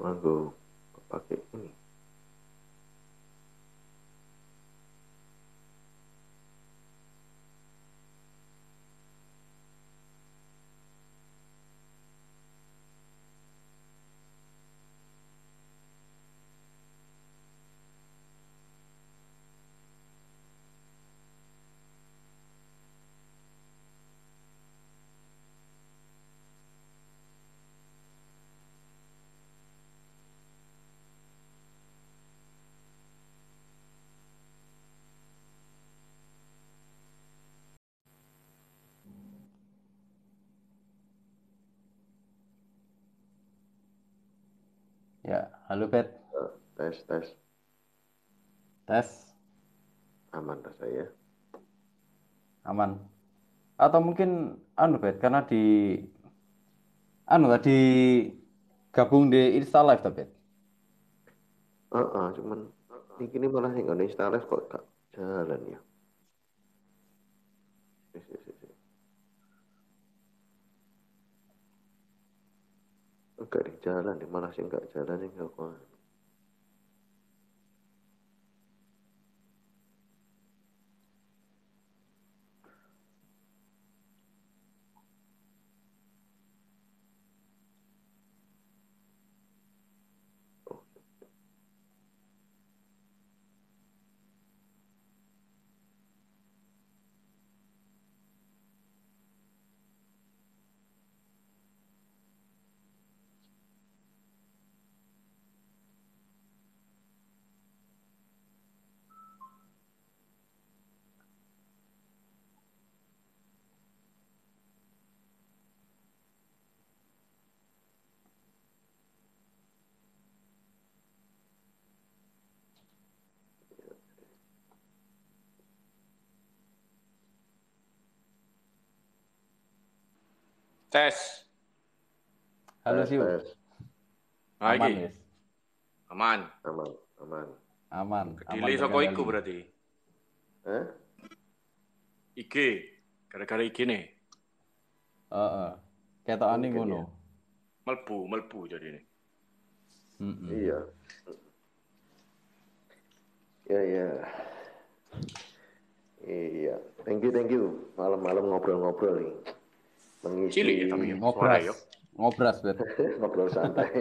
Nganggo pakai ini. Ya, halo Bet. Tes. Tes, Aman dah saya. aman. Atau mungkin Bet, karena tadi gabung di Insta Live tuh Bet. Cuman ini malah yang Indonesia Live kok gak jalan ya. Sih. Enggak di jalan nih, malah sih enggak jalan nih enggak kok. Tes. Halo Siu, Tes. aman Lagi. guys. Aman. Aman. Aman Kedile saka iku terkendali. berarti. Hah? IG. Gara-gara IG nih. Ketokane Mungkin ngono. ya. Melbu jadi ini. Iya. Ya. Iya. Thank you. Malam-malam ngobrol-ngobrol nih. Mengisi Cilik ya tapi ya. Suara Ngobras. ya. Ngobras Bet. ngobrol santai.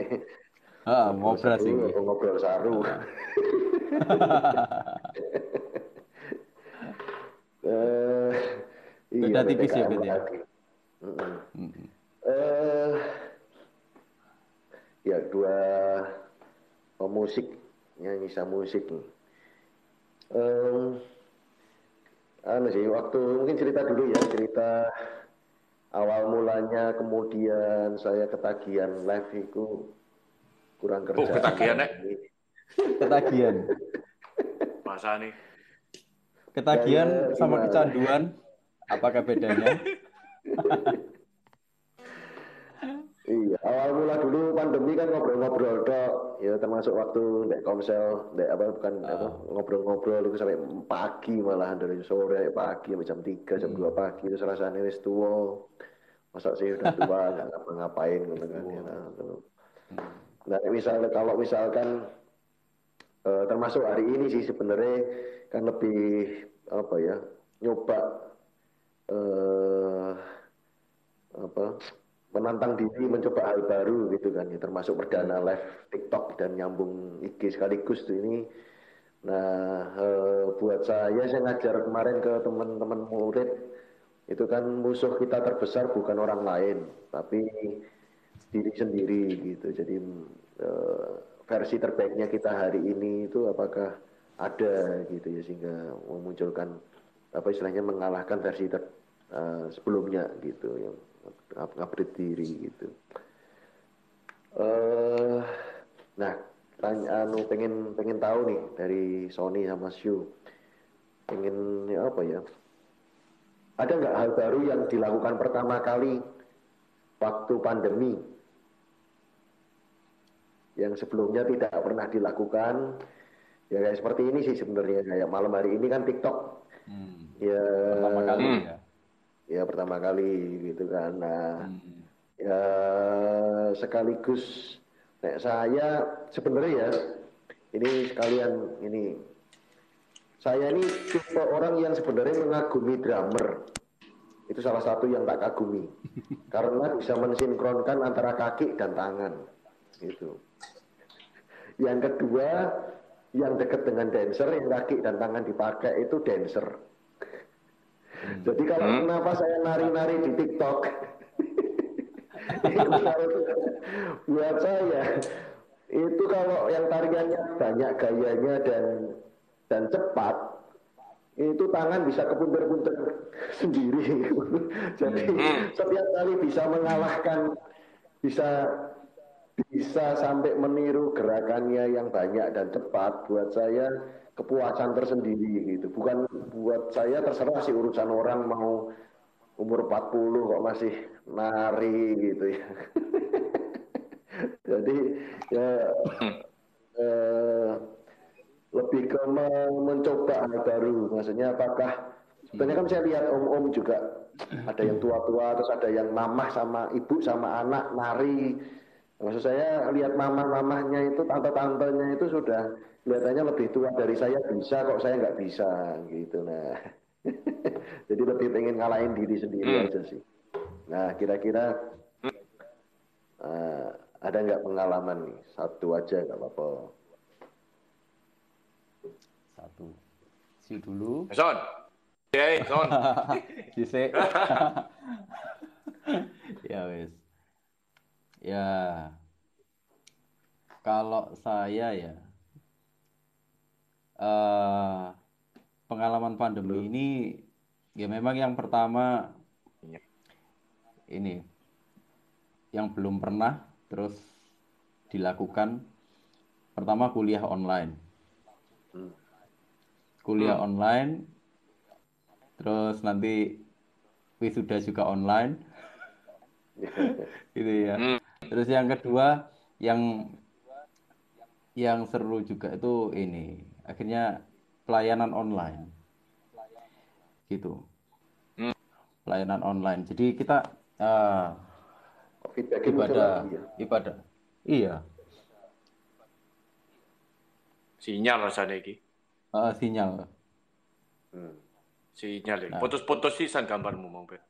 Ngobrol Ngobras seru iki. atau ngobrol saru. eh, iya Beda tipis ya PPKM Bet ya. lagi. Eh, ya dua pemusik nyanyi sama musik nih. Sih waktu mungkin cerita dulu ya cerita awal mulanya kemudian saya ketagihan live itu kurang Oh, kerjaan ketagihan nek. ini. Ketagihan. Masa nih. Ketagihan Kayak sama gimana? kecanduan. Apakah bedanya? Iya, awal mula dulu pandemi kan ngobrol-ngobrol dok, ya termasuk waktu dek komsel, dek apa bukan apa ngobrol-ngobrol itu sampai pagi malahan dari sore pagi sampai jam 3 jam 2 pagi itu rasanya wis tua, masa sih udah tua nggak ngapa-ngapain gitu kan ya. Nah misalnya kalau misalkan termasuk hari ini sih sebenarnya kan lebih apa ya nyoba eh, apa menantang diri mencoba hal baru gitu kan ya termasuk perdana live TikTok dan nyambung IG sekaligus tuh ini. Nah buat saya ngajar kemarin ke teman-teman murid itu kan musuh kita terbesar bukan orang lain tapi diri sendiri gitu. Jadi eh, versi terbaiknya kita hari ini itu apakah ada gitu ya sehingga memunculkan apa istilahnya mengalahkan versi sebelumnya gitu yang upgrade diri gitu. eh nah pengen tahu nih dari Sony sama Shu pengen ya apa ya ada nggak hal baru yang dilakukan pertama kali waktu pandemi yang sebelumnya tidak pernah dilakukan ya kayak seperti ini sih sebenarnya kayak malam hari ini kan TikTok ya Pertama kali ya. ya pertama kali gitu kan. Nah ya sekaligus Nek saya sebenarnya ya, ini sekalian ini, saya ini tipe orang yang sebenarnya mengagumi drummer. Itu salah satu yang tak kagumi. Karena bisa mensinkronkan antara kaki dan tangan. Gitu. Yang kedua, yang dekat dengan dancer, yang kaki dan tangan dipakai itu dancer. Jadi kalau kenapa saya nari-nari di TikTok, itu buat saya itu kalau yang tariannya banyak gayanya dan cepat, itu tangan bisa kepunter-punter sendiri. Jadi setiap kali bisa mengalahkan, bisa bisa sampai meniru gerakannya yang banyak dan cepat. Buat saya kepuasan tersendiri gitu. Bukan buat saya, terserah sih urusan orang mau umur 40 kok masih nari gitu ya. Jadi ya eh, lebih ke mencoba hal baru. Maksudnya apakah sebenarnya kan saya lihat om-om juga ada yang tua-tua, terus ada yang mamah sama ibu sama anak nari. Maksud saya lihat mamah-mamahnya itu, tante-tantenya itu sudah kelihatannya lebih tua dari saya, bisa kok saya nggak bisa gitu. Nah, jadi lebih pengen ngalahin diri sendiri aja sih. Nah, kira-kira eh, ada nggak pengalaman nih? Satu aja nggak apa-apa. Satu. Si dulu. Son. Son. Dhisik. Ya wis. Ya, kalau saya ya eh pengalaman pandemi ini ya memang yang pertama ini yang belum pernah terus dilakukan, pertama kuliah online. Kuliah online, terus nanti wisuda juga online gitu ya. Terus yang kedua yang seru juga itu ini akhirnya pelayanan online gitu. Pelayanan online. Jadi kita Feedbacknya muncul lagi ya. ibadah. Iya, Sinyal rasanya iki. sinyal. Sinyal ya. Nah, Putus-putus sisan gambarmu mau bet.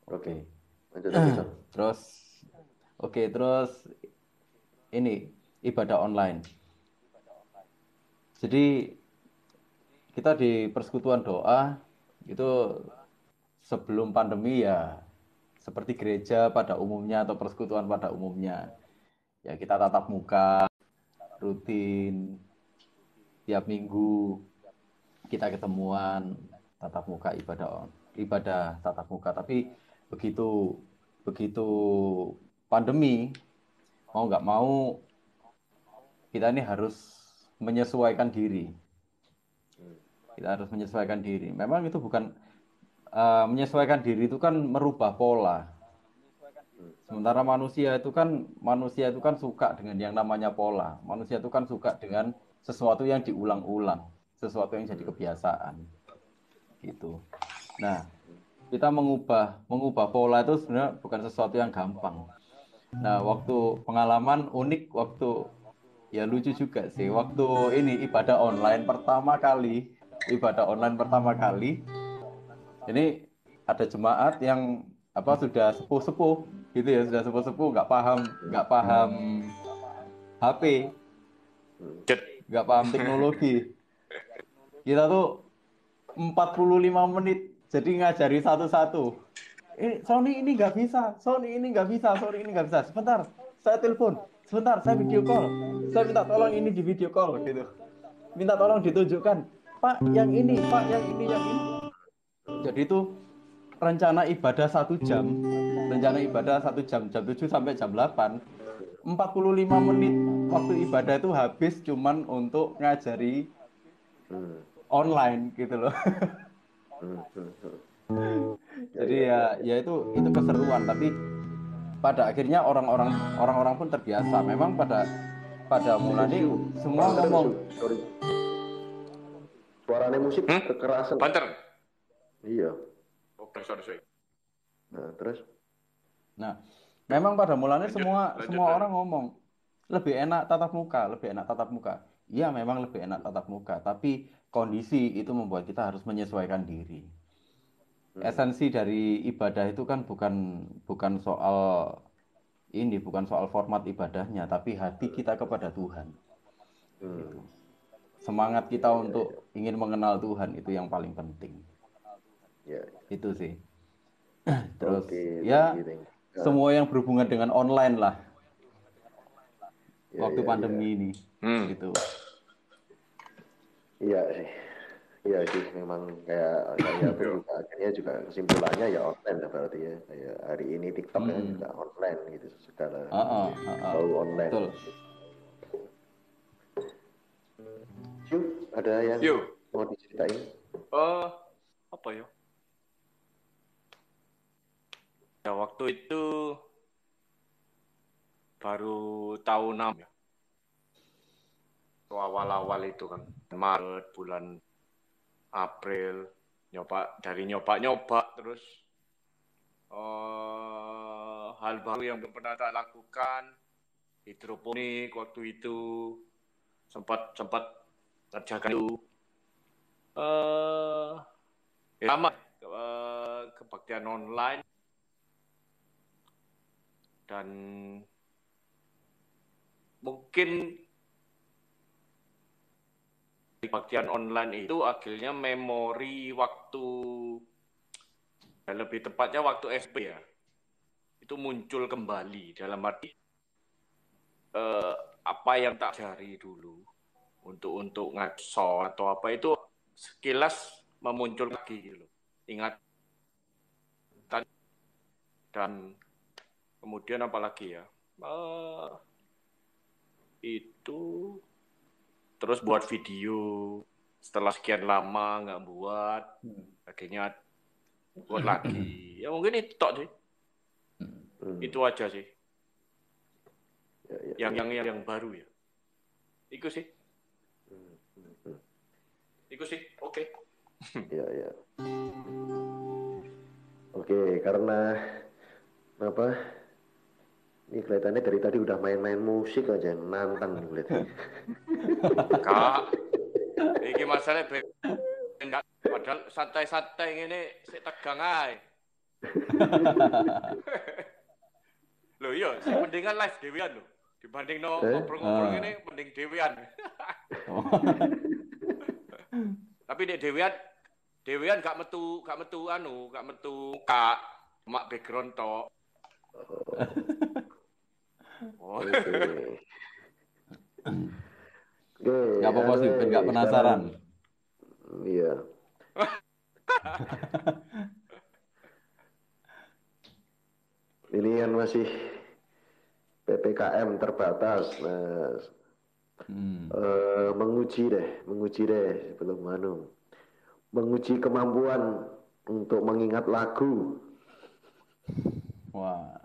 oke. Lanjut aja, Son. Terus terus ini ibadah online. Jadi kita di persekutuan doa itu sebelum pandemi ya seperti gereja pada umumnya atau persekutuan pada umumnya. Ya kita tatap muka rutin tiap minggu kita ketemuan tatap muka ibadah tatap muka. Tapi begitu begitu pandemi mau nggak mau kita ini harus menyesuaikan diri. Kita harus menyesuaikan diri. Memang itu bukan menyesuaikan diri itu kan merubah pola. Sementara manusia itu kan suka dengan yang namanya pola. Manusia itu kan suka dengan sesuatu yang diulang-ulang, sesuatu yang jadi kebiasaan. Gitu. Nah, kita mengubah pola itu sebenarnya bukan sesuatu yang gampang. Nah, waktu pengalaman unik waktu ya lucu juga sih. Waktu ini ibadah online pertama kali, ini ada jemaat yang sudah sepuh-sepuh gitu ya, sudah sepuh-sepuh nggak paham HP, nggak paham teknologi. Kita tuh 45 menit jadi ngajari satu-satu. Sony ini nggak bisa, Sony ini nggak bisa, Sony ini nggak bisa. Sebentar, saya telepon. Sebentar, saya video call. Saya minta tolong ini di video call gitu. Minta tolong ditunjukkan. Pak, yang ini, Pak, yang ini, yang ini. Jadi itu rencana ibadah 1 jam. Rencana ibadah 1 jam, jam 7 sampai jam 8. 45 menit waktu ibadah itu habis cuman untuk ngajari online gitu loh. Jadi ya itu keseruan, tapi pada akhirnya orang-orang pun terbiasa. Memang pada mulanya semua ngomong Sorry. Suaranya musik kekerasan. Banter. Iya. Oke, sorry. Nah, terus? Nah, Memang pada mulanya Lanjut, semua lanjut, semua lanjut. orang ngomong lebih enak tatap muka, lebih enak tatap muka. Iya, memang lebih enak tatap muka, tapi kondisi itu membuat kita harus menyesuaikan diri. Hmm. Esensi dari ibadah itu kan bukan bukan soal ini, bukan soal format ibadahnya, tapi hati kita kepada Tuhan. Gitu. Hmm. Semangat Ya, kita ya, untuk ya. ingin mengenal Tuhan itu yang paling penting. Ya. Itu sih. Terus Oke, thank ya you, thank you. semua yang berhubungan dengan online lah Ya, waktu ya, ya. pandemi ini. Hmm. Gitu. Iya sih. Iya sih, memang kayak saya pun Yo. juga akhirnya juga kesimpulannya ya online lah berarti ya. Kayak hari ini TikTok kan juga Mm-mm. online gitu, segala Heeh, heeh. bau online. Betul. Yuk, ada yang Yo. mau diceritain? Eh, apa ya? Ya waktu itu baru tahun 6 ya. Awal-awal itu kan. Maret, bulan April. Nyoba terus hal baru yang belum pernah tak lakukan. Hidroponik waktu itu sempat sempat ngerjakan itu. Eh, ya sama kebaktian online dan mungkin kebaktian online itu akhirnya memori waktu ya lebih tepatnya waktu SP ya itu muncul kembali dalam arti apa yang tak cari dulu untuk ngaso atau apa itu sekilas memuncul lagi gitu loh. Ingatan dan kemudian apalagi ya itu terus buat video setelah sekian lama nggak buat akhirnya buat lagi ya mungkin itu tok sih Hmm. itu aja sih Ya, ya, yang baru ya itu sih hmm. itu sih oke. Ya, ya. Oke, karena apa? Ini kelihatannya dari tadi udah main-main musik aja, nantang nih kelihatannya. Kak iki masalah enggak padahal santai-santai ini sik tegang ae. Loh iya sih mendingan live dewean loh dibanding no ngobrol-ngobrol Ah. ini mending dewean. Oh. Tapi dek dewean gak metu kak mak background tok. Oh. Oke. Oke, Nggak apa-apa sih, Ben nggak sekarang penasaran. iya. Ini kan masih PPKM terbatas. Nah, Hmm. menguji deh sebelum menguji kemampuan untuk mengingat lagu. Wah.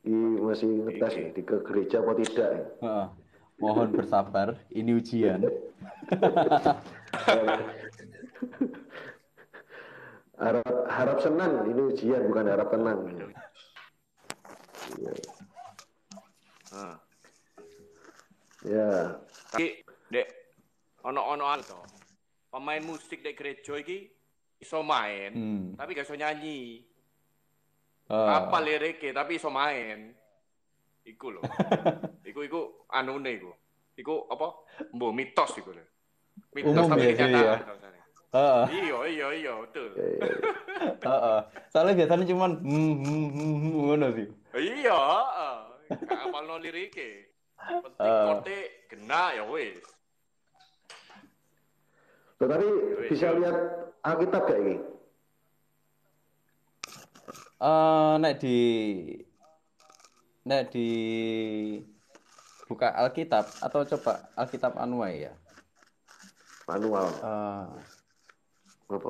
Ini masih ngetes Iki. nih di ke gereja apa tidak. Heeh. Mohon bersabar, ini ujian. Harap senang, ini ujian bukan harap tenang. Iya. Nah. Ya, Tapi dek ono-ono to. Pemain musik dek gereja iki iso main, Hmm. tapi gak iso nyanyi. Apa Ah. liriknya tapi iso main. Iku loh. Iku anune iku. Iku apa? Mbok mitos iku lho. Mitos Umum tapi ya sih ya. kenyataan rasanya. Heeh. Iya, betul. ya, ya, ya. Heeh. Soalnya biasanya cuman ngono sih. Iya, gak apalno liriknya. Penting Heeh. kote kena ya wis. Tetapi Ya wis bisa yo. lihat Alkitab kayak gini. Nek di buka Alkitab atau coba Alkitab Anway ya. Manual Eh, apa?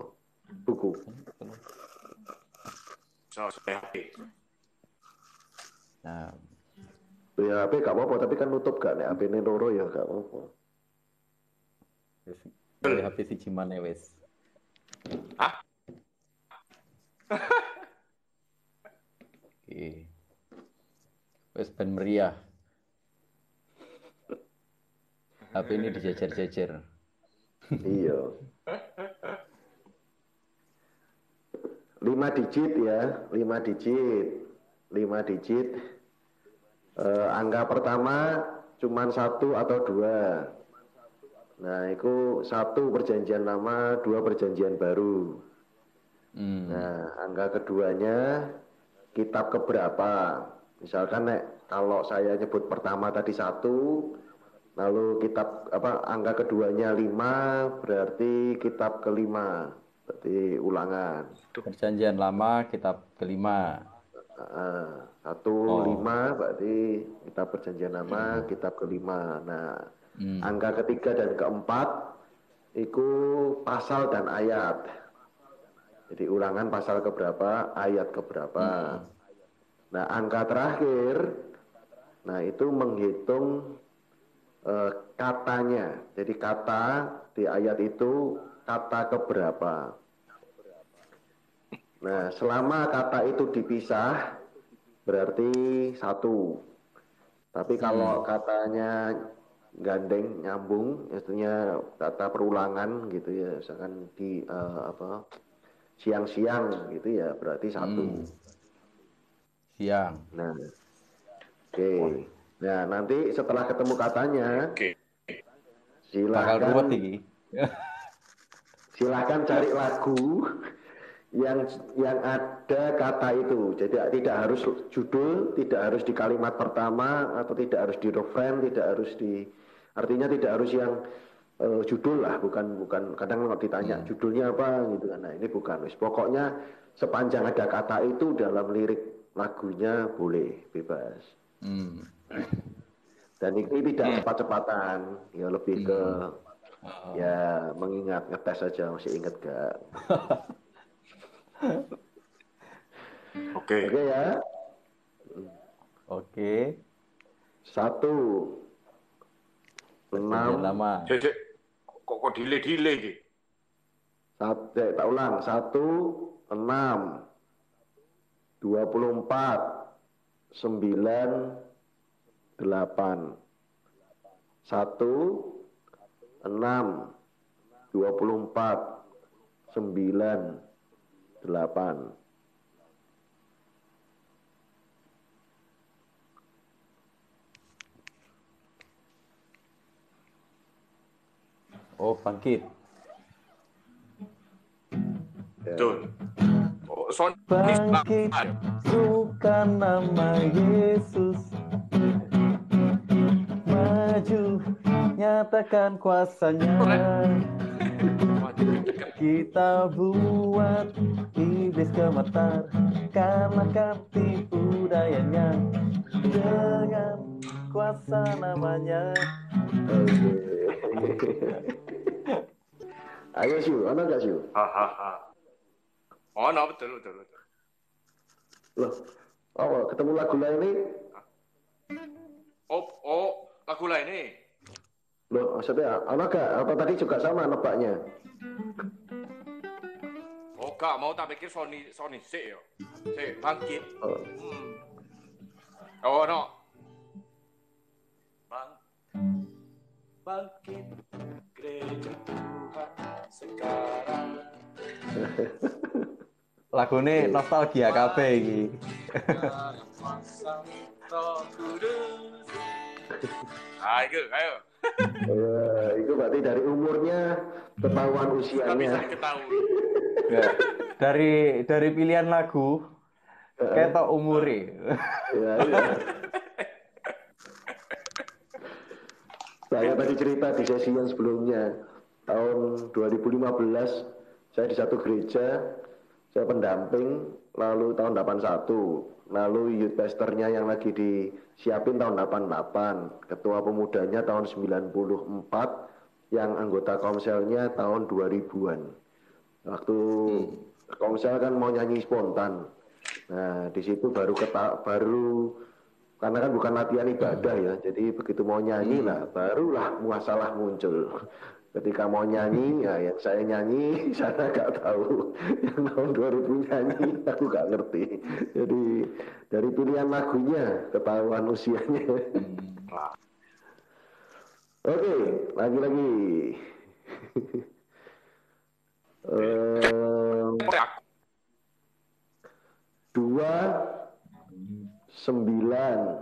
Buku. So, nah, Ya HP gak apa-apa, tapi kan nutup gak nih HP ini loro ya gak apa-apa. wis gawe HP si Jimane wis. ah, Oke. Wis ben meriah. HP ini dijejer-jejer. Iya. 5 digit ya, 5 digit. 5 digit. Angka pertama cuman 1 atau 2. Nah, itu 1 perjanjian lama, 2 perjanjian baru. Nah, angka keduanya kitab keberapa? Misalkan kalau saya nyebut pertama tadi 1, lalu kitab angka keduanya 5, berarti kitab kelima, berarti ulangan. Perjanjian lama kitab kelima. 1, 5 berarti kitab perjanjian lama, kitab kelima. Nah, angka ketiga dan keempat itu pasal dan ayat. Jadi ulangan pasal keberapa, ayat keberapa. Nah, angka terakhir, nah itu menghitung katanya. Jadi kata di ayat itu kata keberapa. Nah, selama kata itu dipisah, berarti 1. Tapi kalau katanya gandeng, nyambung, maksudnya kata perulangan gitu ya, misalkan di siang-siang gitu ya, berarti 1. Siang. Nah, oke. Nah, nanti setelah ketemu katanya, Bakal ruwet silahkan iki. silahkan cari lagu yang ada kata itu. Jadi tidak harus judul, tidak harus di kalimat pertama, atau tidak harus di refrain, tidak harus di, artinya tidak harus yang judul lah, bukan kadang kalau ditanya judulnya apa gitu kan. Nah, ini bukan. Pokoknya sepanjang ada kata itu dalam lirik lagunya boleh, bebas. Dan ini tidak cepat-cepatan, ya lebih ke ya mengingat, ngetes saja, masih ingat gak? Oke. Oke ya. Oke. 1, 6. Perjanjian lama. Kok delay iki? Tak ulang. 1, 6, 24, 9, 8. 1, 6, 24, 9, 8. Oh, bangkit. Betul. Oh, Bangkit, suka nama Yesus. Maju, nyatakan kuasanya. Kita buat iblis gemetar, kalahkan tipu dayanya dengan kuasa namanya. Ayo Syu, ada gak Syu? Oh, no, betul. Loh, ketemu lagu lain nih? Oh, lagu lain nih. Loh, maksudnya ada gak? Apa tadi juga sama nebaknya? Oh, gak mau tak pikir Sony sik yo. Sik bangkit. Oh, no. Bangkit gereja Tuhan sekarang. Lagu ini nostalgia kabeh iki. Ayo. Itu berarti dari umurnya ketahuan usianya. Bisa diketahui. Ya, dari pilihan lagu ketok umure. Ya. Saya tadi cerita di sesi yang sebelumnya, tahun 2015 saya di satu gereja, saya pendamping, lalu tahun 81, lalu youth pastornya yang lagi disiapin tahun 88, ketua pemudanya tahun 94, yang anggota komselnya tahun 2000-an. Waktu komsel kan mau nyanyi spontan, nah di situ baru karena kan bukan latihan ibadah ya, jadi begitu mau nyanyi lah, barulah muasalah muncul. Ketika mau nyanyi, ya yang saya nyanyi, sana nggak tahu. Yang tahun 2000 nyanyi, aku nggak ngerti. Jadi dari pilihan lagunya, ketahuan usianya. Nah, Oke, lagi-lagi. aku 29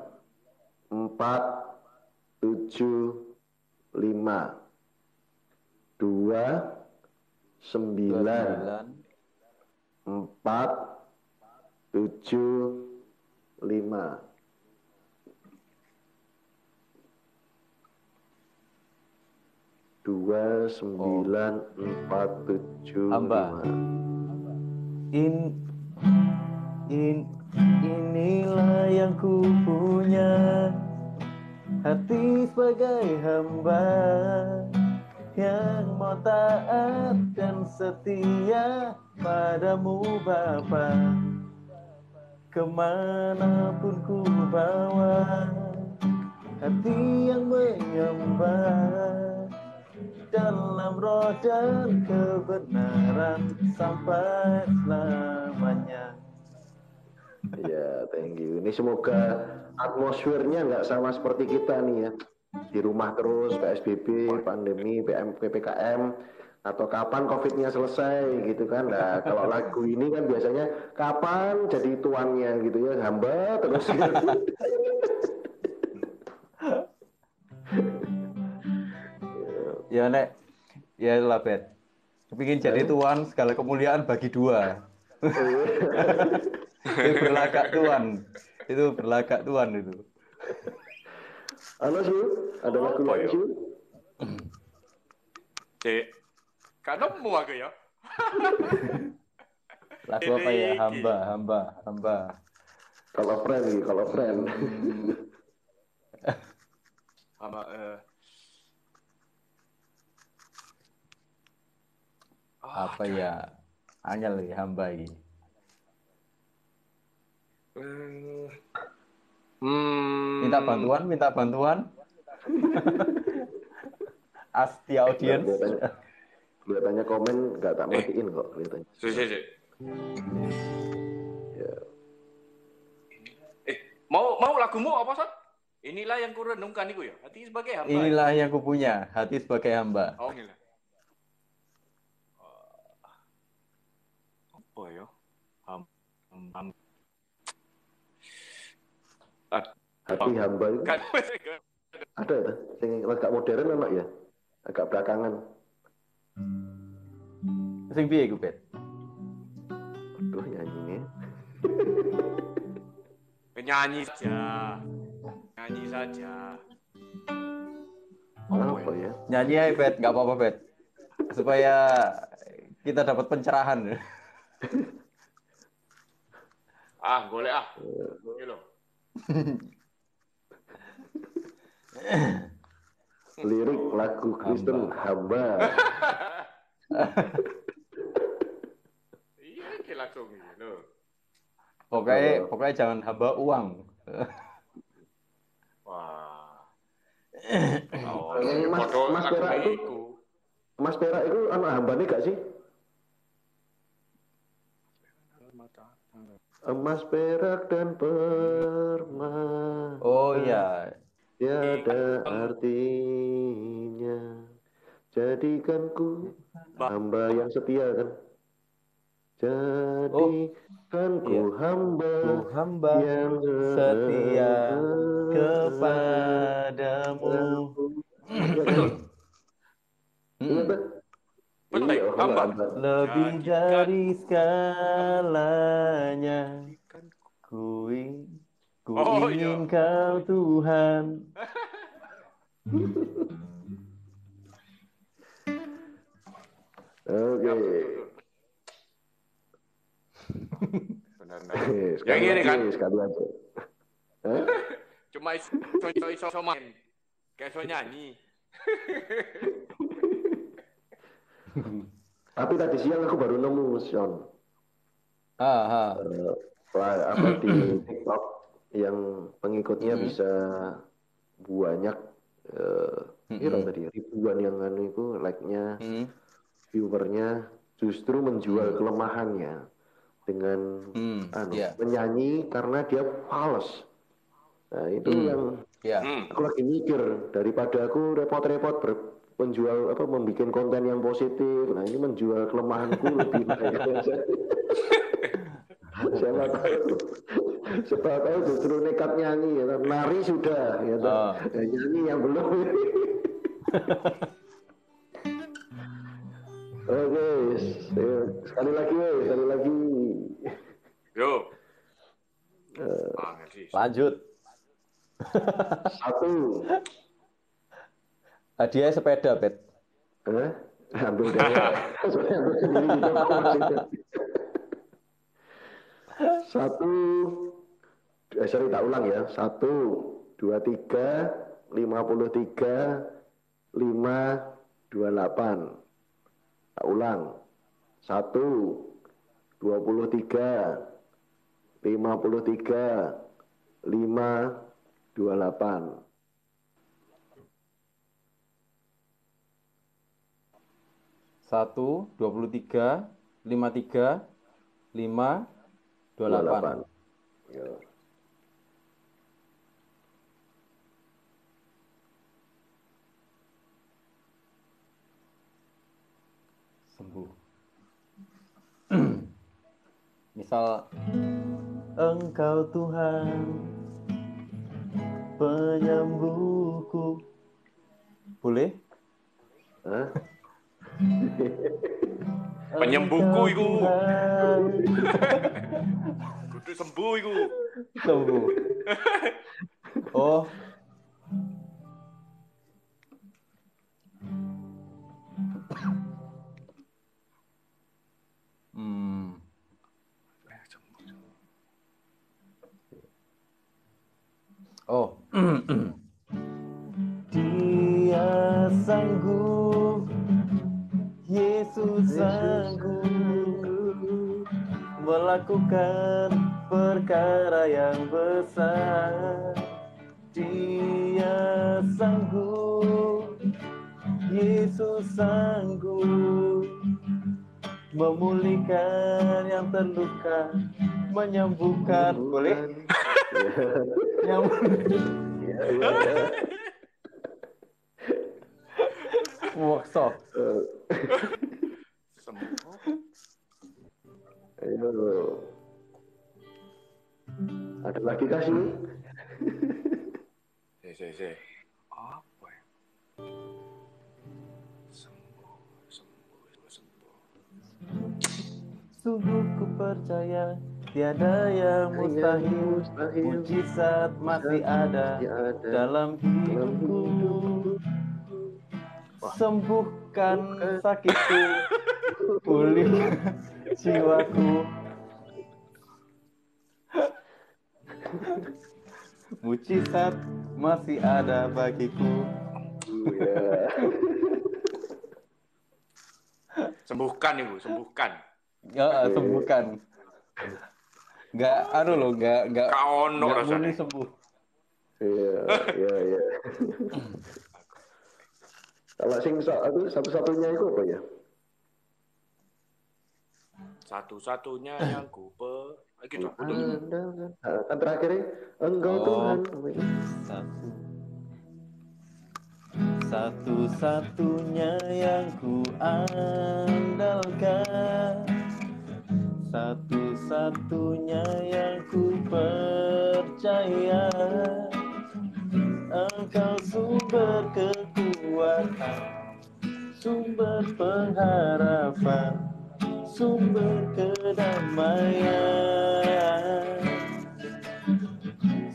475 29 475 Hamba. 29475. Inilah yang ku punya, hati sebagai hamba yang mau taat dan setia padamu Bapa. Kemanapun ku bawa, hati yang menyembah dalam roh dan kebenaran sampai selamanya. Ya, thank you. Ini semoga atmosfernya nggak sama seperti kita nih ya. Di rumah terus, PSBB, pandemi, PPKM, atau kapan COVID-nya selesai gitu kan. Nah, kalau lagu ini kan biasanya kapan jadi tuannya gitu ya, hamba terus. Ya nek, ya lah Bet. Kepingin jadi tuan, segala kemuliaan bagi dua. Itu berlagak tuan. Itu berlagak tuan itu. Halo Syu, ada lagu apa lain ya? Syu? Cek, gak nemu aku ya. Lagu apa ya? Hamba. Kalau friend. Sama Apa ya? Angel ya, hamba ini. Minta bantuan. Ask the audience. Kelihatannya komen nggak tak matiin kok kelihatannya. Sih. Ya. Mau lagumu apa, Sat? Inilah yang kurenungkan itu ya. Hati sebagai hamba. Inilah yang kupunya, hati sebagai hamba. Oh, inilah. Apa ya? Hati hamba itu Kan ada ya? Yang agak modern anak ya? Agak belakangan. Sing piye iku, Bet? Aduh nyanyinya. nyanyi saja. Apa ya? Nyanyi aja, Bet, nggak apa-apa, Bet. Supaya kita dapat pencerahan. Golek Iki lho. Lirik lagu Kristen hamba. Iya, iki langsung iki lho. Pokoknya jangan hamba uang. Wah. Mas Perak itu anak hambane gak sih? Emas perak dan permata. Oh iya. Tiada artinya. Jadikanku hamba yang setia kan. Jadikanku hamba yang setia kepadamu. Betul, hamba. Lebih dari segalanya, ku ingin Kau Tuhan. Oke. Benar. Yang ini kan sekali aja. cuma iso main. Kayak iso nyanyi. Tapi tadi siang aku baru nemu Sean. Di TikTok yang pengikutnya bisa banyak Kira tadi ribuan yang anu itu like-nya, Mm. viewernya justru menjual kelemahannya dengan Ya. menyanyi karena dia fals. Nah itu yang Ya. aku lagi mikir, daripada aku repot-repot menjual membuat konten yang positif. Nah ini menjual kelemahanku lebih baik. Siapa tahu justru nekat nyanyi ya, nari sudah ya, nyanyi yang belum. Oke, sekali lagi. Yo. Sih. Lanjut. Satu. Hadiah sepeda, Bet. Ambil dewek. Ambil sendiri gitu maksudnya. Satu. Sorry, tak ulang ya. 1, 2, 3, 53, 528. Tak ulang. 1, 23, 53, 528. 1, 23, 53, 528. Ya. Sembuh. Misal Engkau Tuhan penyembuhku. Boleh? Penyembuhku Engkau iku. Tuhan. Kudu sembuh iku. Sembuh. Oh. Oh. Dia sanggup, Yesus sanggup melakukan perkara yang besar. Dia sanggup, Yesus sanggup memulihkan yang terluka, menyembuhkan. Boleh? Workshop. Sembuh. Ayo. Ada lagi kasih? Saya. Apa ya? Sembuh. Sungguh ku percaya tiada yang mustahil, mujizat masih ada dalam hidupku. Sembuhkan sakitku, pulihkan jiwaku. Mujizat masih ada bagiku. Sembuhkan ibu, sembuhkan. Ya, sembuhkan. Nggak murni sembuh. Iya. Kalau sing satu-satunya itu apa ya? Satu-satunya yang ku gitu. Kan terakhir Engkau Tuhan. Satu-satunya yang ku andalkan, satu-satunya yang ku percaya. Engkau sumber kekuatan, sumber pengharapan, sumber kedamaian.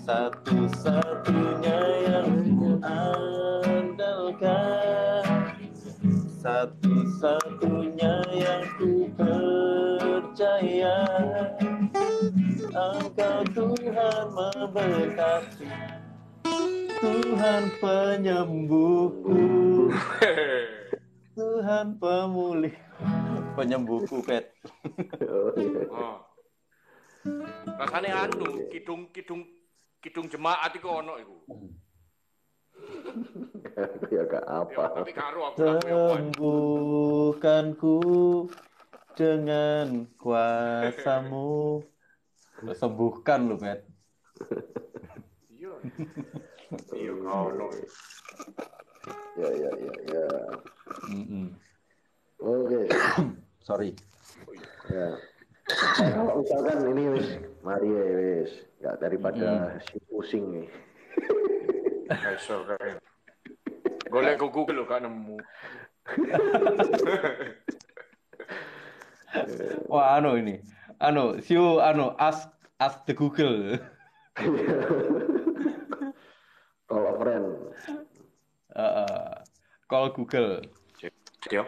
Satu-satunya yang ku andalkan, satu-satunya yang ku percaya. Engkau Tuhan memberkati, Tuhan penyembuhku, Tuhan pemulih, penyembuhku, Pet. Rasane kidung jemaat iku ono iku. Ya gak apa. Ya, tapi karo aku lagu yang kuat. Sembuhkanku dengan kuasamu. Sembuhkan lu, Met. Iya. Iya kau no. Ya. Mm-mm. Oke. Sorry. Ya. Nah, kalau misalkan ini wis, mari ya wis, nggak daripada si pusing nih. Besok kan. Golek ke Google lo gak nemu. Wah, ini. Siu ask the Google. Call a friend. Call Google. Ya.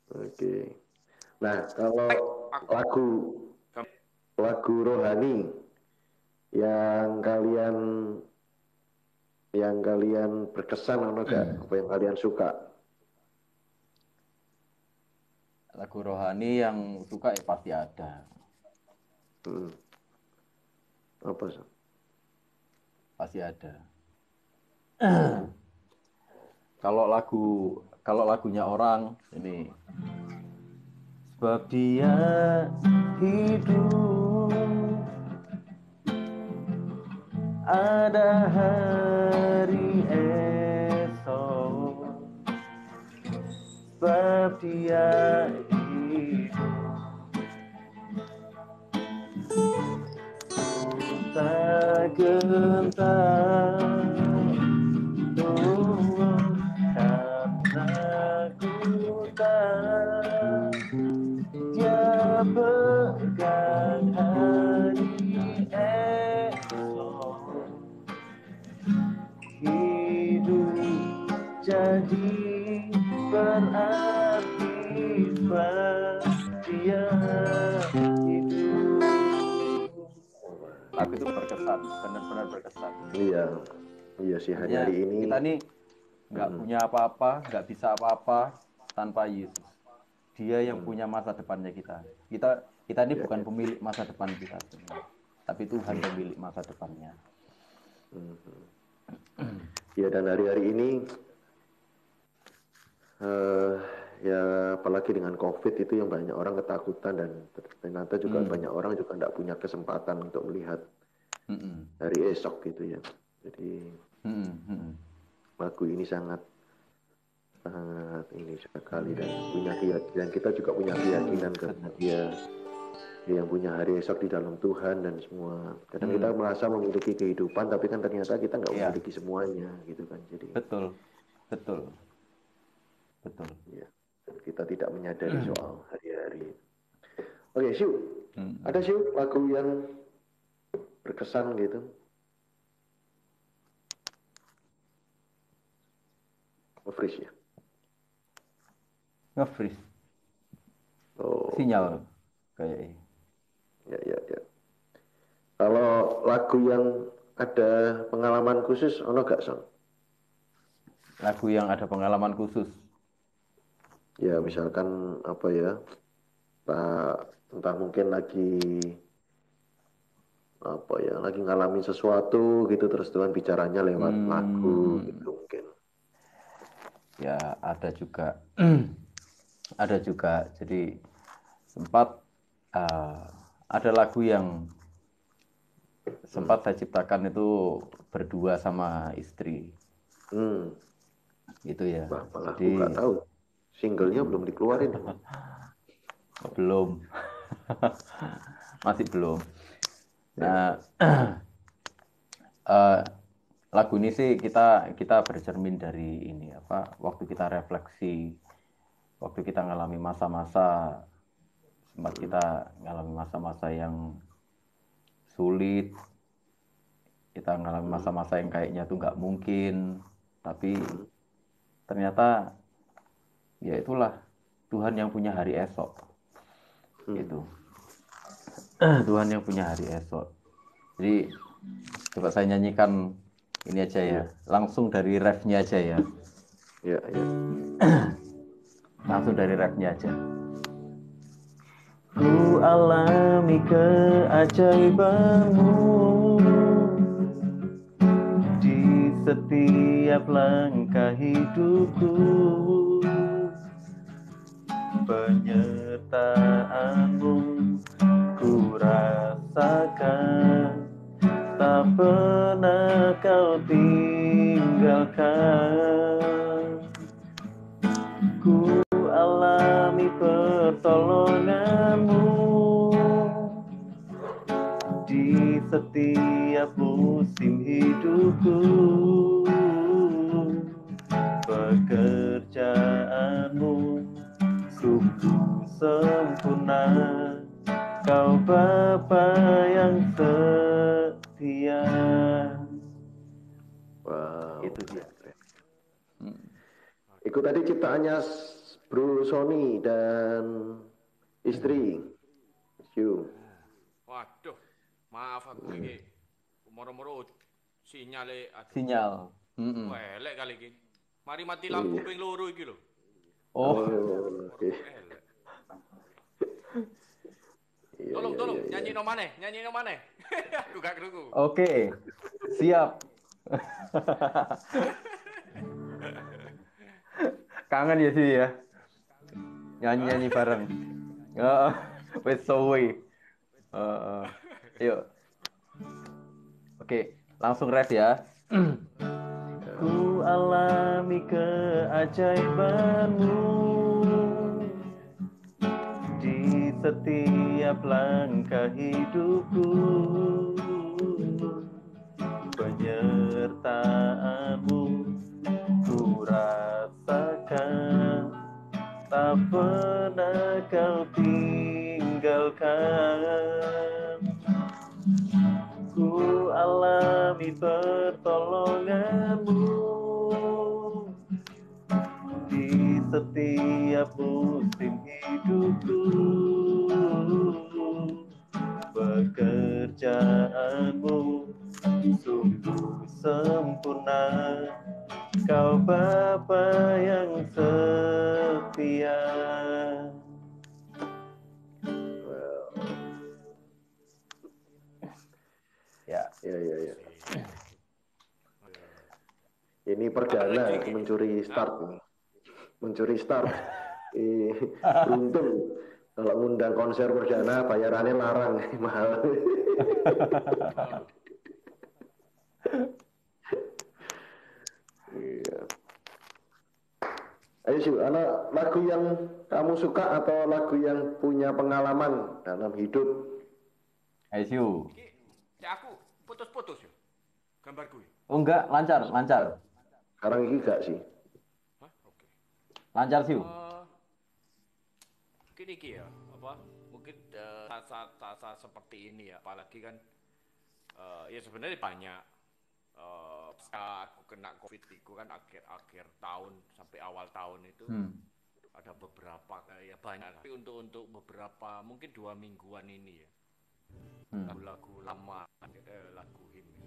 Oke. Nah, kalau lagu rohani yang kalian berkesan atau enggak? Apa yang kalian suka? Lagu rohani yang suka ya pasti ada. Apa sih? Pasti ada. Kalau lagunya orang ini, sebab dia hidup, ada hari esok, sebab dia hidup, tak gentar. Karena ku tak dia pegang hari esok, hidup jadi berarti dia hidup. Lagu itu berkesan, benar-benar berkesan. Iya sih hari ini. Kita nih nggak punya apa-apa, nggak bisa apa-apa tanpa Yesus. Dia yang punya masa depannya kita. Kita ini bukan pemilik masa depan kita, tapi Tuhan pemilik masa depannya. Ya, dan hari-hari ini ya apalagi dengan COVID itu yang banyak orang ketakutan, dan ternyata juga banyak orang juga tidak punya kesempatan untuk melihat hari esok gitu ya. Jadi lagu ini sangat ini sekali, dan punya keyakinan, kita juga punya keyakinan karena dia yang punya hari esok di dalam Tuhan dan semua. Kadang kita merasa memiliki kehidupan, tapi kan ternyata kita nggak memiliki semuanya gitu kan. Jadi betul. Ya, dan kita tidak menyadari soal hari-hari. Oke, Siu, ada Siu lagu yang berkesan gitu? Nge-freeze ya? Nge-freeze. Oh, sinyal kayak ya. Kalau lagu yang ada pengalaman khusus, ono gak Son? Lagu yang ada pengalaman khusus. Ya misalkan apa ya, entah mungkin lagi apa ya, lagi ngalamin sesuatu gitu, terus Tuhan bicaranya lewat lagu gitu mungkin. Ya ada juga. Ada juga. Jadi sempat ada lagu yang sempat saya ciptakan itu berdua sama istri. Gitu ya. Malah Jadi aku nggak tahu, singlenya belum dikeluarin. Belum. Masih belum. Nah, lagu ini sih kita bercermin dari ini apa, waktu kita refleksi, waktu kita ngalami masa-masa, sempat kita ngalami masa-masa yang sulit, kita ngalami masa-masa yang kayaknya tuh nggak mungkin, tapi ternyata ya itulah Tuhan yang punya hari esok. Gitu. Tuhan yang punya hari esok. Jadi coba saya nyanyikan ini aja ya, langsung dari refnya aja ya. Ya. Langsung dari refnya aja. Ku alami keajaibanmu, setiap langkah hidupku, penyertaanmu ku rasakan, tak pernah kau tinggalkan. Ku alami pertolonganmu di setiap musim hidupku, pekerjaanmu sungguh sempurna, kau Bapa yang setia. Wow. Itu dia. Itu tadi ciptaannya Bro Sony dan istri. Siu. Waduh, maaf aku iki. Moro-moro sinyale aduh. Sinyal. Wah, elek kali iki. Mari mati lampu ping loro iki lho. Oh, Oke. Elek. Iya, Tolong, iya. nyanyi no maneh. Aku gak krungu. oke. Siap. Kangen ya sih ya. Nyanyi-nyanyi bareng. Wes suwe. Yuk. Oke, langsung ref ya. Ku alami keajaibanmu di setiap langkah hidupku, penyertaanmu ku rasakan, tak pernah kau tinggalkan. Ku alami pertolonganmu di setiap musim hidupku, pekerjaanmu sungguh sempurna, kau Bapa yang setia. Ya. Iya. Ini perdana mencuri start nih. Mencuri start. Beruntung kalau ngundang konser perdana bayarannya larang, mahal. Iya. Ayo sih, ada lagu yang kamu suka atau lagu yang punya pengalaman dalam hidup? Ayo. Iki aku putus-putus ya. Gambarku. Oh enggak, lancar. Sekarang ini enggak sih. Hah? Oke. Lancar sih. Mungkin iki ya, mungkin saat seperti ini ya, apalagi kan ya sebenarnya banyak aku kena COVID itu kan akhir tahun sampai awal tahun itu ada beberapa ya banyak, tapi untuk beberapa mungkin 2 mingguan ini ya lagu-lagu lama, lagu ini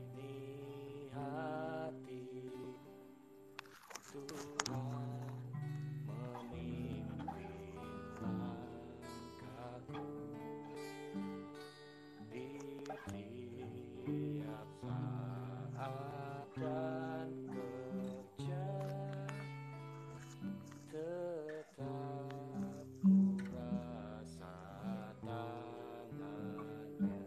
ini hati Tuhan memimpin langkahku di tiap saat dan kerja, tetap ku rasa tangannya.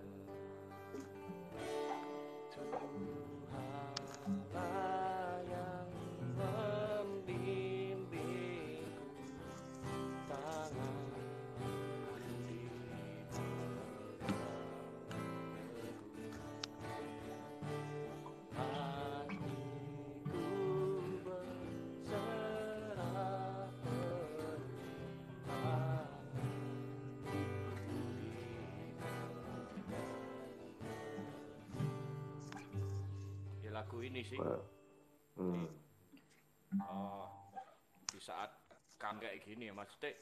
Tuhanlah yang membimbingku, tangan di hatiku berserah penuh ya lagu ini sih. Di saat kan kayak gini ya maksudnya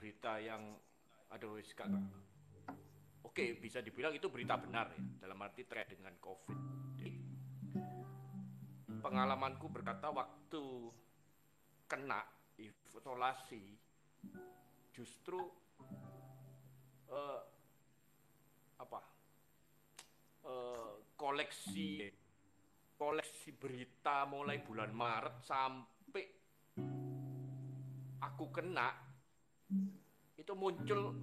berita yang aduh oke, bisa dibilang itu berita benar ya, dalam arti terkait dengan COVID. Jadi, pengalamanku berkata waktu kena isolasi justru eh, apa koleksi berita mulai bulan Maret sampai aku kena itu muncul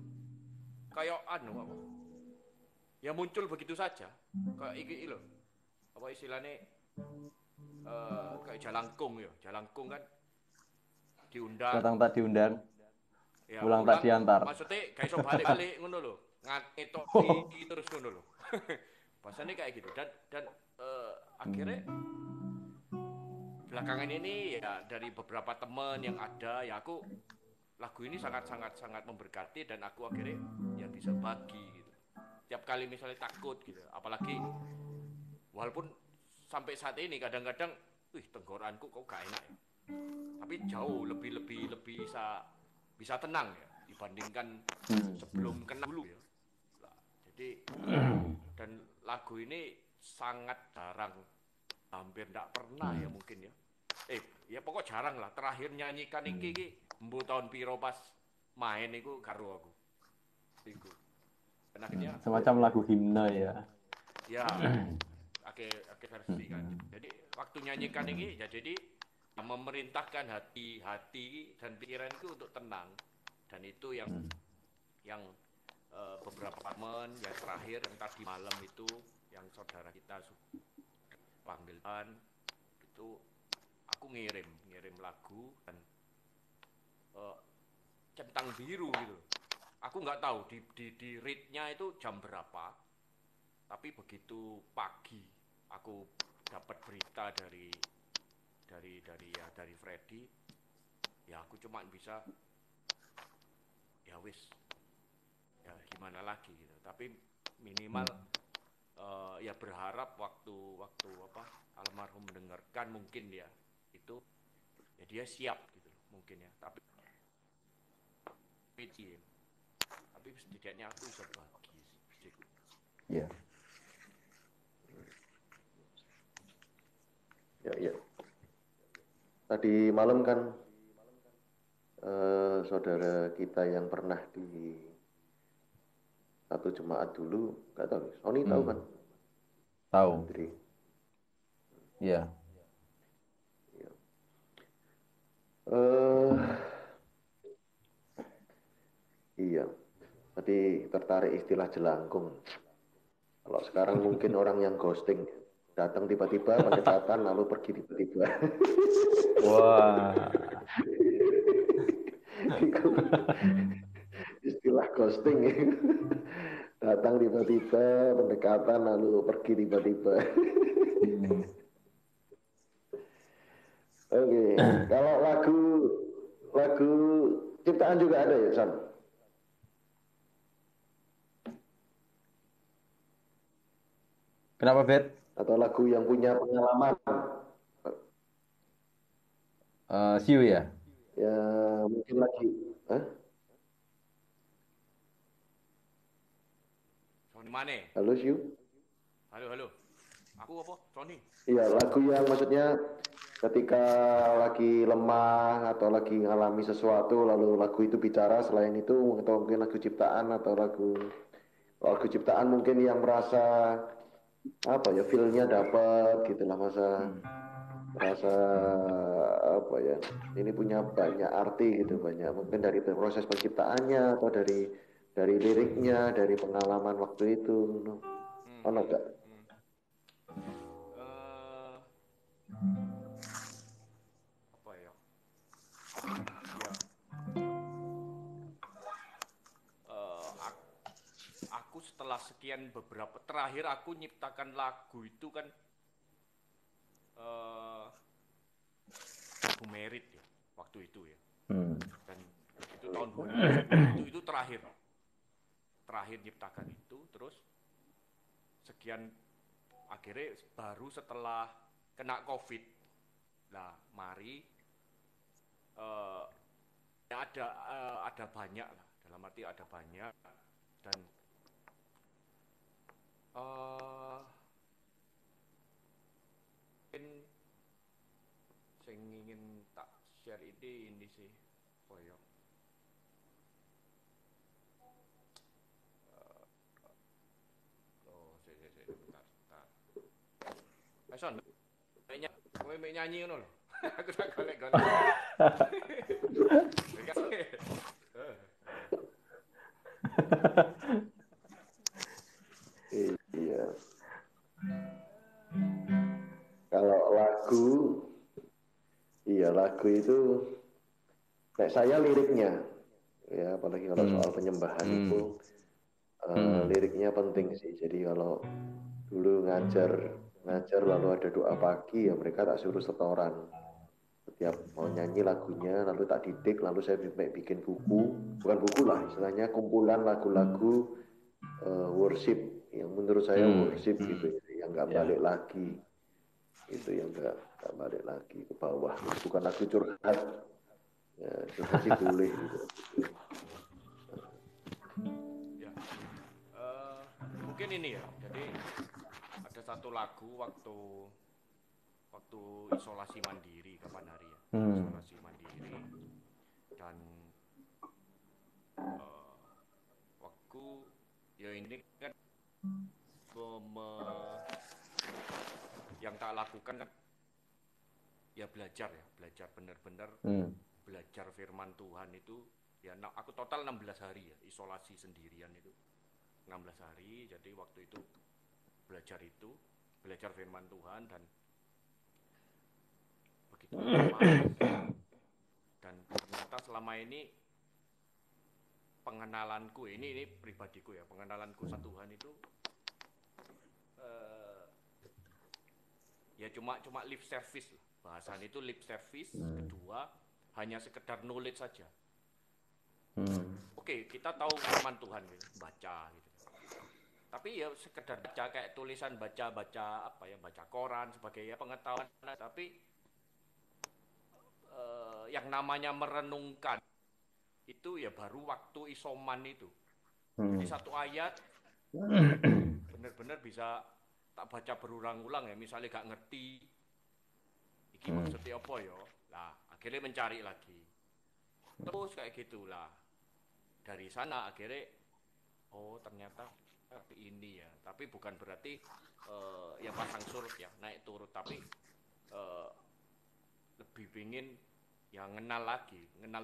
kayak apa ya muncul begitu saja kayak iki loh apa istilahnya kayak jalangkung kan diundang Datang tak diundang, ya pulang tak pulang diantar. maksudnya gak iso balik ngono lho ngetok terus ngono lho bahasanya kayak gitu dan akhirnya belakangan ini ya dari beberapa teman yang ada ya aku lagu ini sangat memberkati dan aku akhirnya ya bisa bagi gitu tiap kali misalnya takut gitu apalagi walaupun sampai saat ini kadang-kadang tenggorokanku kok gak enak ya tapi jauh lebih bisa tenang ya dibandingkan sebelum kena dulu ya nah, jadi dan lagu ini sangat jarang hampir tidak pernah ya mungkin ya ya pokok jarang lah terakhir nyanyikan iki mbu tahun piro pas main iku karo aku iku dan akhirnya Semacam lagu himne ya. ya akhir versi kan jadi waktu nyanyikan ini ya jadi memerintahkan hati dan pikiranku untuk tenang dan itu yang beberapa teman yang terakhir yang tadi malam itu yang saudara kita panggilan itu aku ngirim lagu dan centang biru gitu aku nggak tahu di read-nya itu jam berapa tapi begitu pagi aku dapat berita dari Freddy ya aku cuma bisa ya wis ya gimana lagi gitu tapi minimal ya berharap waktu apa almarhum mendengarkan mungkin ya itu ya dia siap gitu mungkin ya tapi setidaknya aku bisa bagi sedikit Ya. Ya. Tadi malam kan saudara kita yang pernah di satu jemaat dulu, nggak tahu, Sony tahu kan? Tahu. Andri. Iya. Ya. Iya. Tadi tertarik istilah jelangkung. Kalau sekarang mungkin orang yang ghosting, datang tiba-tiba pendekatan lalu pergi tiba-tiba. Wah. Istilah ghosting datang tiba-tiba pendekatan lalu pergi tiba-tiba. Oke. Kalau lagu ciptaan juga ada ya Sam? Kenapa, Bet? Atau lagu yang punya pengalaman? Siu ya? Ya mungkin lagi. Hah? Sony mana Halo Siu? halo aku apa Sony Iya lagu yang maksudnya ketika lagi lemah atau lagi ngalami sesuatu lalu lagu itu bicara selain itu atau mungkin lagu ciptaan atau lagu ciptaan mungkin yang merasa apa ya feel-nya dapat gitulah merasa apa ya ini punya banyak arti gitu banyak mungkin dari proses penciptaannya atau dari liriknya dari pengalaman waktu itu ono gak? apa ya aku setelah sekian beberapa terakhir aku nyiptakan lagu itu kan lagu merit ya waktu itu ya dan itu tahun 2010 itu terakhir nyiptakan itu terus sekian akhirnya baru setelah kena COVID lah mari ada banyak lah dalam arti ada banyak dan mungkin saya ingin tak share ini sih Oh ya. Oh, bentar, bentar. Son, kowe mek nyanyi ngono lho. Aku tak golek-golek. Iya. Kalau lagu, iya lagu itu, saya liriknya, ya apalagi kalau soal penyembahan itu, liriknya penting sih. Jadi kalau dulu ngajar lalu ada doa pagi, ya mereka tak suruh setoran. Setiap mau nyanyi lagunya, lalu tak didik, lalu saya bikin buku, bukan buku lah, istilahnya kumpulan lagu-lagu worship, yang menurut saya worship gitu, yang nggak balik lagi, itu yang nggak balik lagi ke bawah, bukan lagu curhat, ya curhat sih boleh gitu. Ya. Mungkin ini ya. Jadi ada satu lagu waktu isolasi mandiri kapan hari ya. Isolasi mandiri dan waktu ya ini kan yang tak lakukan kan ya belajar benar-benar belajar firman Tuhan itu ya. Aku total 16 hari ya isolasi sendirian itu 16 hari. Jadi waktu itu belajar firman Tuhan dan begitu lama, dan ternyata selama ini pengenalanku ini pribadiku ya, pengenalanku sama Tuhan itu ya cuma lip service lah. Bahasan itu lip service. Kedua, hanya sekedar knowledge saja. Oke, kita tahu firman Tuhan gitu, baca gitu. Tapi ya sekedar baca kayak tulisan, baca apa ya, baca koran sebagai ya pengetahuan. Tapi yang namanya merenungkan itu ya baru waktu isoman itu. Jadi satu ayat benar-benar bisa tak baca berulang-ulang ya. Misalnya gak ngerti iki maksudnya apa ya, lah akhirnya mencari lagi terus kayak gitulah. Dari sana akhirnya oh ternyata ini ya. Tapi bukan berarti ya pasang surut ya, naik turut, tapi lebih pingin ya ngenal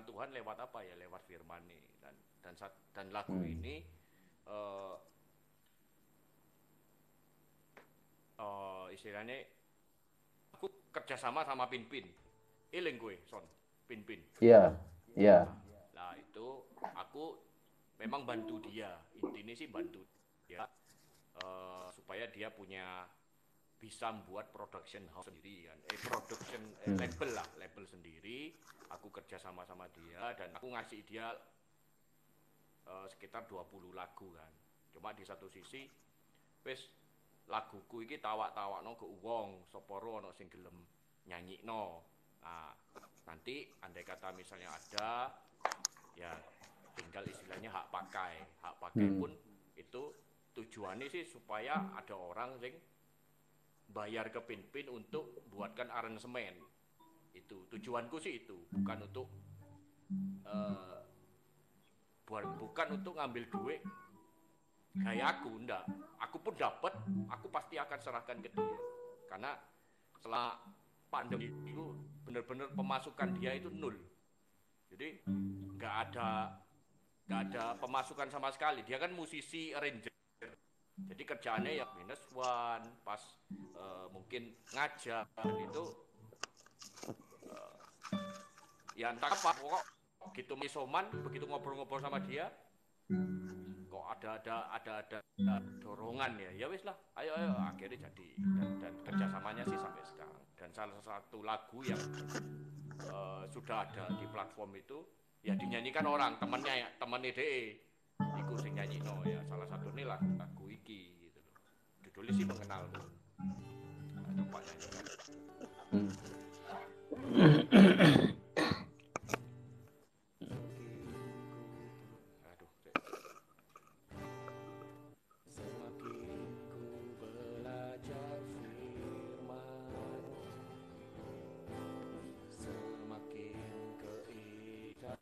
Tuhan lewat apa ya, lewat firman nih. Dan lagu ini istilahnya aku kerjasama sama Pinpin. Eling gue Son, Pinpin. Iya, iya. Nah itu aku memang bantu dia. Intinya sih bantu dia supaya dia bisa membuat production house sendiri kan. Label sendiri. Aku kerja sama dia dan aku ngasih dia sekitar 20 lagu kan. Cuma di satu sisi wis laguku iki tawak-tawakno ke wong, sapa ono sing gelem nyanyikno. Nah, nanti andai kata misalnya ada ya tinggal istilahnya hak pakai pun itu tujuannya sih supaya ada orang yang bayar ke Pinpin untuk buatkan aransemen. Itu tujuanku sih, itu bukan untuk bukan untuk ngambil duit kayak aku, enggak. Aku pun dapat, aku pasti akan serahkan ke dia karena setelah pandemi itu benar-benar pemasukan dia itu nol. Jadi nggak ada pemasukan sama sekali. Dia kan musisi arranger, jadi kerjaannya ya minus one. Pas mungkin ngajar itu ya entah apa, pokok gitu isoman, begitu ngobrol-ngobrol sama dia kok ada dorongan ya wis lah, ayo akhirnya jadi. Dan kerjasamanya sih sampai sekarang. Dan salah satu lagu yang sudah ada di platform itu ya dinyanyikan orang temannya DE iku sing nyanyi no ya, salah satu nih lagu iki gitu loh. Judulnya sih mengenalmu. Nah, coba nyanyikan. Aduh, semakin ku belajar firman, semakin keingat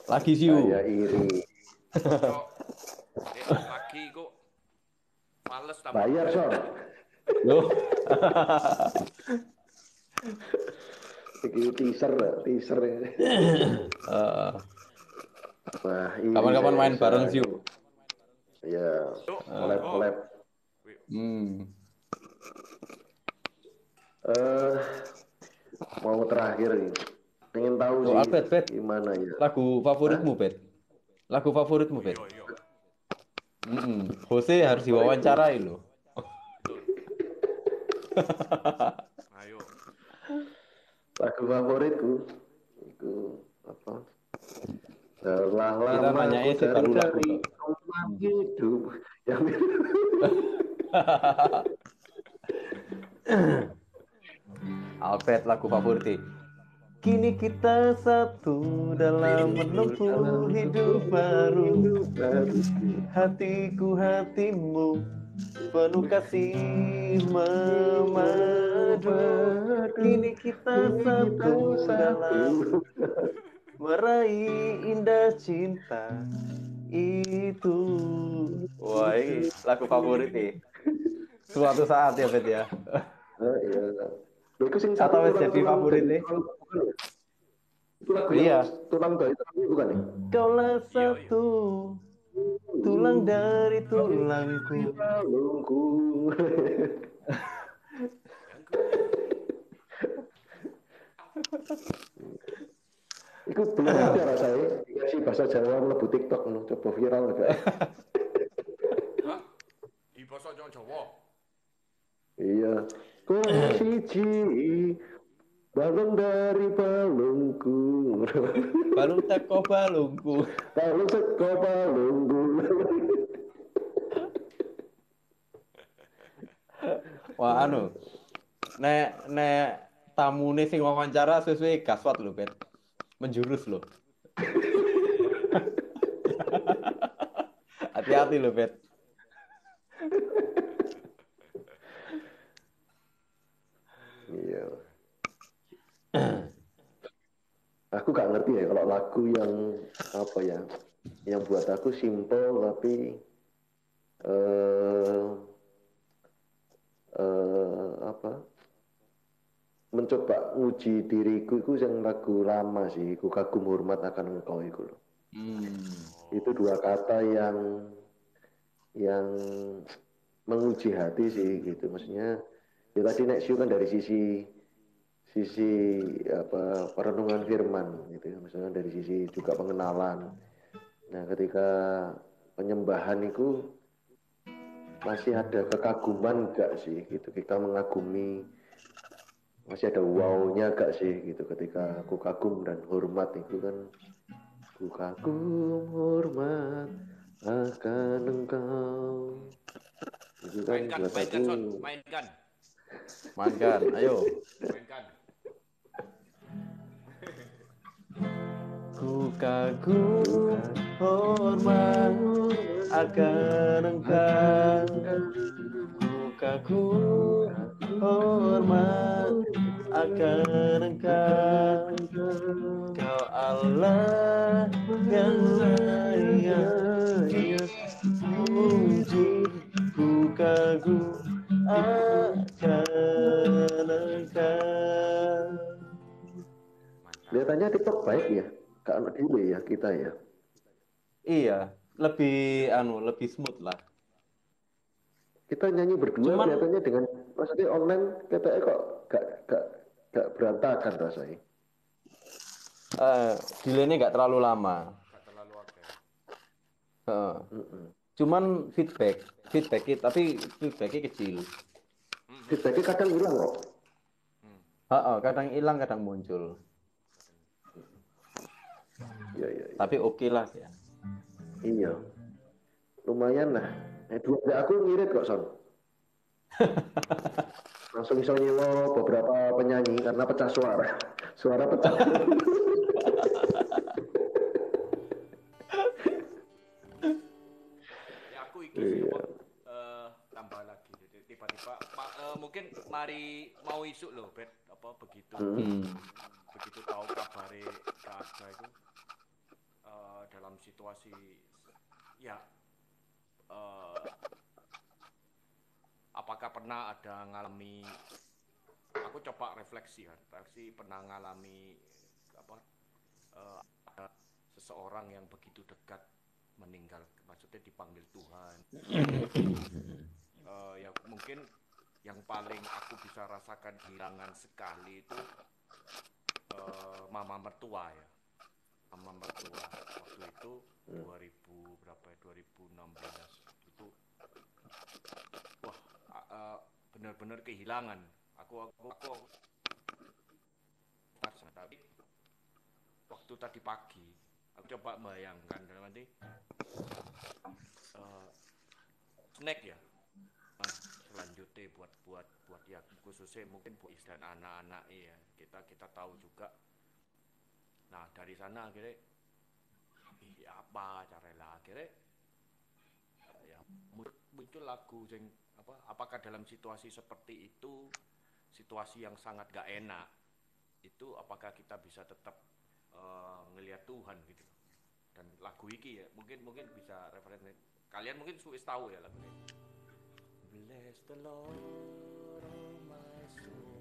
Lagi Saya siu. iri. Cok, lagi kok males tambah. Bayar, Son. Loh. Iki teaser. Eh, Wah, iri Kapan-kapan saya main bisa bareng siu. ini. Ya, Cok, monggo. collab. Wih, Hmm. Eh, mau terakhir nih. Pengen tahu Oh, sih Albert, Bet. gimana ya. Lagu Hah? favoritmu, Bet? Lagu favoritmu, oh Bet? iya. Jose harus Favoritku. diwawancarai loh. Betul. Ayo. Lagu favoritku itu apa? Telah Kita lama nanya aku sih baru lagu cari-cari toh. rumah hidup yang Albert lagu favorit. Kini kita satu dalam menempuh hidup baru. hidup baru. Hatiku hatimu penuh kasih memadu. Kini kita Ini kita satu satu. dalam meraih indah cinta itu. Wah, ini lagu favorit nih. Suatu saat ya, Bet ya. Iya. Lho, itu sing satu Atau wis jadi tulang-tulang favorit dari nih. tulang bukan ya? Itu lagu yang Iya. tulang dari tulang bukan ya? Kaulah Iya. satu tulang dari tulangku. Palungku. Yang ku Itu belum ada rasanya dikasih bahasa Jawa mlebu TikTok no. Coba viral kayak. hah? Di basa Jawa. Iya. Kowe siji balung dari balungku. Balung teko balungku. Balung seko balungku. Wah, nek tamune sing wawancara sesuai gaswat lho, Bet. Menjurus lho. Hati-hati lho, Bet. Iya. Aku gak ngerti ya kalau lagu yang apa ya, yang buat aku simple tapi eh apa mencoba uji diriku itu yang lagu lama sih, ku kagum hormat akan engkau itu loh. Itu dua kata yang menguji hati sih gitu. Maksudnya ya tadi nek Siu kan dari sisi sisi apa perenungan firman gitu ya. Misalnya dari sisi juga pengenalan. Nah, ketika penyembahan itu masih ada kekaguman gak sih gitu. Kita mengagumi masih ada wow-nya gak sih gitu ketika aku kagum dan hormat itu kan ku kagum hormat akan engkau itu kan buat Mainkan aku Son, mainkan. Mainkan, ayo. Mainkan. Ku kagum hormat akan engkau. Ku kagum hormat akan engkau. Kau Allah yang layak dipuji. Ku kagum akan engkau. kelihatannya TikTok baik ya gak anak delay ya kita ya Iya, lebih smooth lah. kita nyanyi berdua Cuman kelihatannya dengan maksudnya online katanya kok gak berantakan rasanya delaynya nggak terlalu lama. Gak terlalu akeh. Eh, Cuman feedbacknya tapi feedbacknya kecil. feedbacknya kadang hilang kok Kadang hilang, kadang muncul. iya iya Tapi oke lah ya. iya lumayan lah dua aku ngirit kok Son langsung bisa nyewa beberapa penyanyi karena pecah suara pecah Ya aku iki sih apa tambah lagi. Jadi tiba-tiba mungkin mari mau isuk loh, Bet. Apa begitu? Begitu tahu kabare Kak Aga itu situasi ya eh, apakah pernah ada ngalami, aku coba refleksi pernah ngalami apa ada seseorang yang begitu dekat meninggal, maksudnya dipanggil Tuhan. Ya mungkin yang paling aku bisa rasakan kehilangan sekali itu mama mertua ya. Mama mertua waktu itu 2000 berapa ya, 2016 itu wah benar-benar kehilangan. Aku tapi waktu tadi pagi aku coba bayangkan dalam arti snack ya selanjutnya buat ya khususnya mungkin buat istri dan anak-anak ya kita tahu juga. Nah dari sana akhirnya apa caranya akhirnya ya muncul lagu yang apakah dalam situasi seperti itu, situasi yang sangat gak enak itu, apakah kita bisa tetap ngelihat Tuhan gitu. Dan lagu iki ya mungkin bisa referensi kalian mungkin suwis tahu ya lagu ini. Bless the Lord, oh my soul,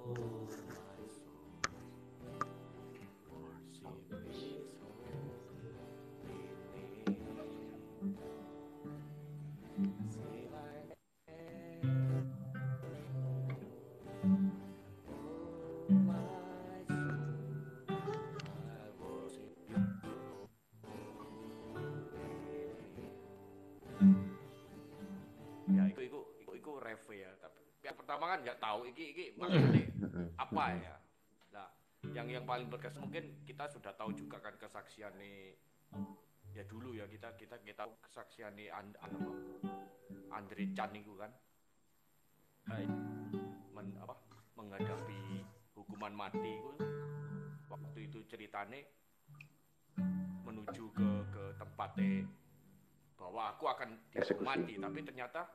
oh my soul, worship His holy name. Say I am, oh my soul, I worship You. Ya iku ref ya. Tapi yang pertama kan nggak tahu iki maksudnya apa ya. Nah, yang paling berkesan mungkin kita sudah tahu juga kan kesaksian nih ya dulu ya kita tahu kesaksian nih Andre Chan itu kan menghadapi hukuman mati itu waktu itu ceritane menuju ke tempatnya bahwa aku akan dihukum mati, tapi ternyata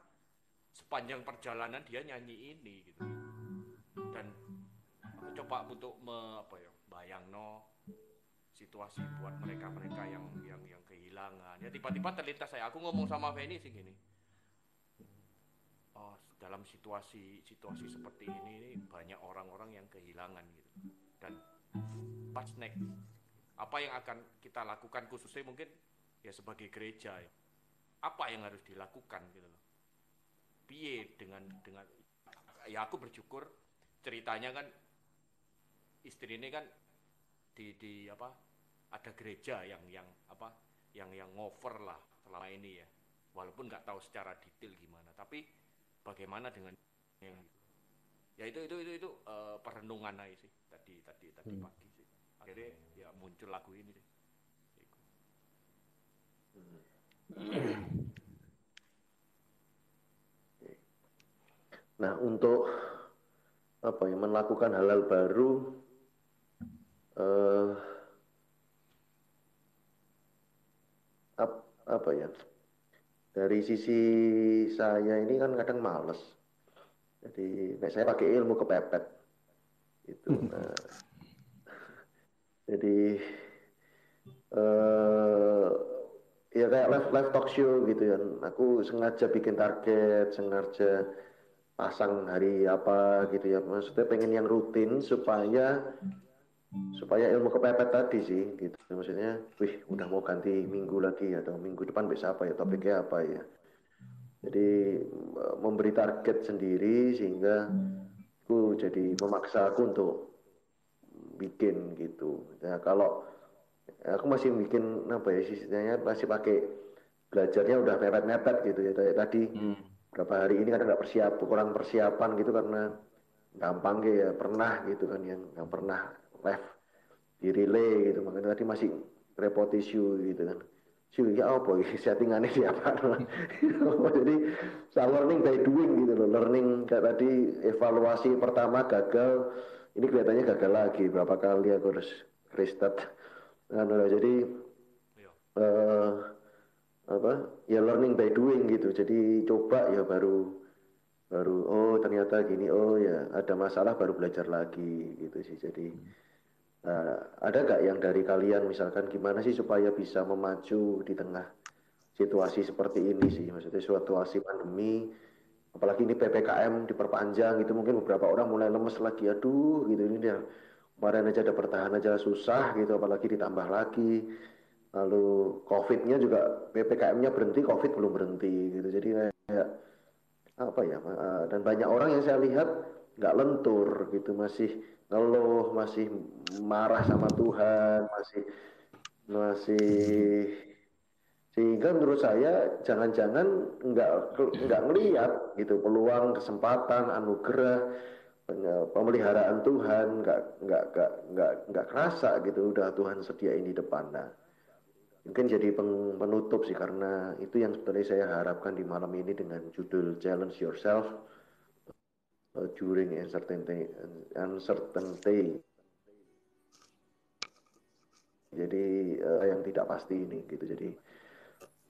sepanjang perjalanan dia nyanyi ini gitu. Dan aku coba untuk bayangno situasi buat mereka yang kehilangan. Ya tiba-tiba terlintas aku ngomong sama Feni sih gini. Oh, dalam situasi seperti ini banyak orang-orang yang kehilangan gitu. Dan pas next apa yang akan kita lakukan khususnya mungkin ya sebagai gereja ya. Apa yang harus dilakukan gitu loh. Piye dengan ya aku bersyukur ceritanya kan istri ini kan di ada gereja yang ngover lah selama ini ya, walaupun nggak tahu secara detail gimana, tapi bagaimana dengan yang ya itu perenungan aja sih tadi pagi sih akhirnya ya muncul lagu ini sih. Nah untuk melakukan hal-hal baru dari sisi saya ini kan kadang males, jadi saya pakai ilmu kepepet itu. Nah, jadi ya kayak live talk show gitu ya. Aku sengaja bikin target, sengaja pasang hari apa gitu ya. Maksudnya pengen yang rutin supaya ilmu kepepet tadi sih gitu. Maksudnya, udah mau ganti minggu lagi atau minggu depan bisa apa ya, topiknya apa ya. Jadi memberi target sendiri sehingga aku jadi memaksa aku untuk bikin gitu. Nah kalau aku masih bikin istilahnya masih pakai belajarnya udah mepet-mepet gitu ya tadi. Berapa hari ini kadang kurang persiapan gitu karena gampang ya pernah gitu kan yang pernah live di relay gitu, makanya tadi masih repot isu gitu kan. Ya apa settingannya siapa. Jadi saya learning by doing gitu loh, learning kayak tadi evaluasi pertama gagal, ini kelihatannya gagal lagi berapa kali aku harus restart. Jadi ya learning by doing gitu, jadi coba ya baru oh ternyata gini, oh ya ada masalah baru belajar lagi gitu sih. Jadi Ada nggak yang dari kalian misalkan gimana sih supaya bisa memacu di tengah situasi seperti ini sih, maksudnya situasi pandemi, apalagi ini PPKM diperpanjang gitu, mungkin beberapa orang mulai lemes lagi, aduh gitu ini dia kemarin aja ada bertahan aja susah gitu, apalagi ditambah lagi, lalu COVID-nya juga PPKM-nya berhenti, COVID belum berhenti gitu, jadi kayak apa ya, dan banyak orang yang saya lihat nggak lentur gitu, masih ngeluh, masih marah sama Tuhan, masih masih sehingga menurut saya jangan-jangan nggak nggak ngelihat gitu peluang, kesempatan, anugerah, pemeliharaan Tuhan, nggak kerasa gitu, udah Tuhan sediain di depan. Nah, mungkin jadi penutup sih, karena itu yang sebenarnya saya harapkan di malam ini dengan judul Challenge Yourself during uncertainty. Jadi yang tidak pasti ini gitu. Jadi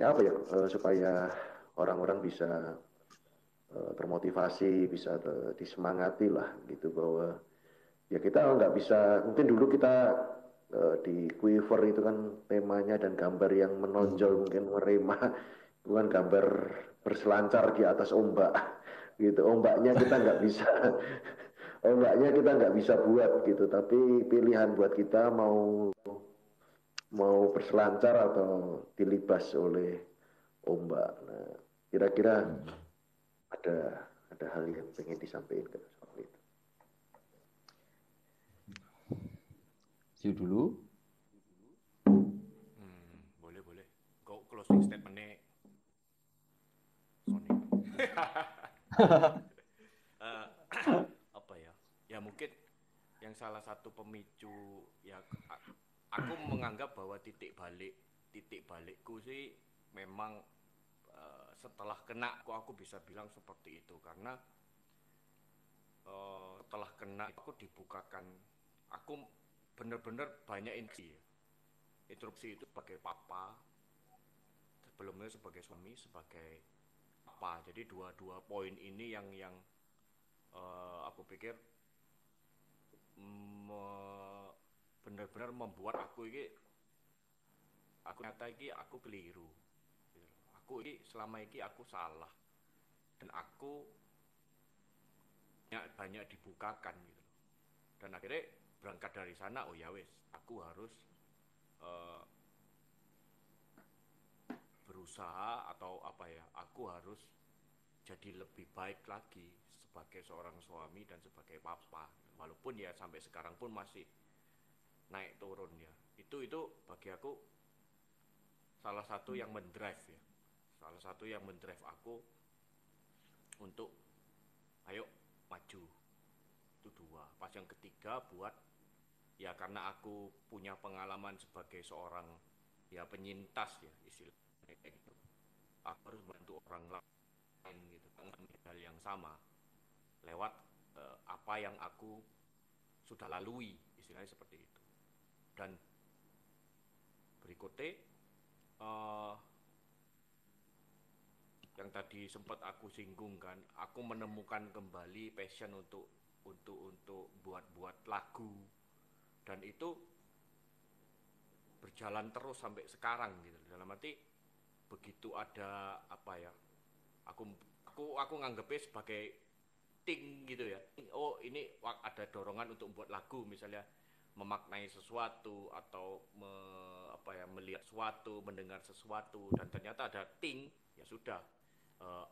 ya apa ya, supaya orang-orang bisa termotivasi, bisa disemangati lah gitu, bahwa ya kita nggak bisa, mungkin dulu kita di Quiver itu kan temanya dan gambar yang menonjol mungkin merema, bukan gambar berselancar di atas ombak gitu, ombaknya kita nggak bisa ombaknya kita nggak bisa buat gitu, tapi pilihan buat kita mau mau berselancar atau dilibas oleh ombak. Nah, kira-kira ada ada hal yang pengen disampaikan soal itu. Siu dulu. Boleh boleh. Kau closing statementnya Sony. Eh, apa ya? Ya mungkin yang salah satu pemicu ya aku menganggap bahwa titik balikku sih memang setelah kena aku bisa bilang seperti itu karena setelah kena aku dibukakan, aku benar-benar banyak interupsi itu sebagai papa, sebelumnya sebagai suami, sebagai apa, jadi dua poin ini yang aku pikir benar-benar membuat aku nyata ini aku keliru, aku ini selama ini aku salah dan aku banyak dibukakan gitu, dan akhirnya berangkat dari sana, oh ya wes aku harus uh, berusaha atau apa ya, aku harus jadi lebih baik lagi sebagai seorang suami dan sebagai papa, walaupun ya sampai sekarang pun masih naik turun ya, itu bagi aku salah satu yang mendrive ya, salah satu yang mendrive aku untuk ayo maju. Itu dua. Pas yang ketiga buat ya karena aku punya pengalaman sebagai seorang ya penyintas ya istilahnya kayak gitu, aku harus bantu orang lain gitu mengalami hal yang sama lewat apa yang aku sudah lalui, istilahnya seperti itu. Dan berikutnya uh, yang tadi sempat aku singgung kan, aku menemukan kembali passion untuk buat lagu, dan itu berjalan terus sampai sekarang gitu. Dalam arti begitu ada apa ya, aku aku nganggepnya sebagai ting gitu ya. Oh ini ada dorongan untuk membuat lagu misalnya, memaknai sesuatu atau apa ya, melihat sesuatu, mendengar sesuatu, dan ternyata ada ting, ya sudah,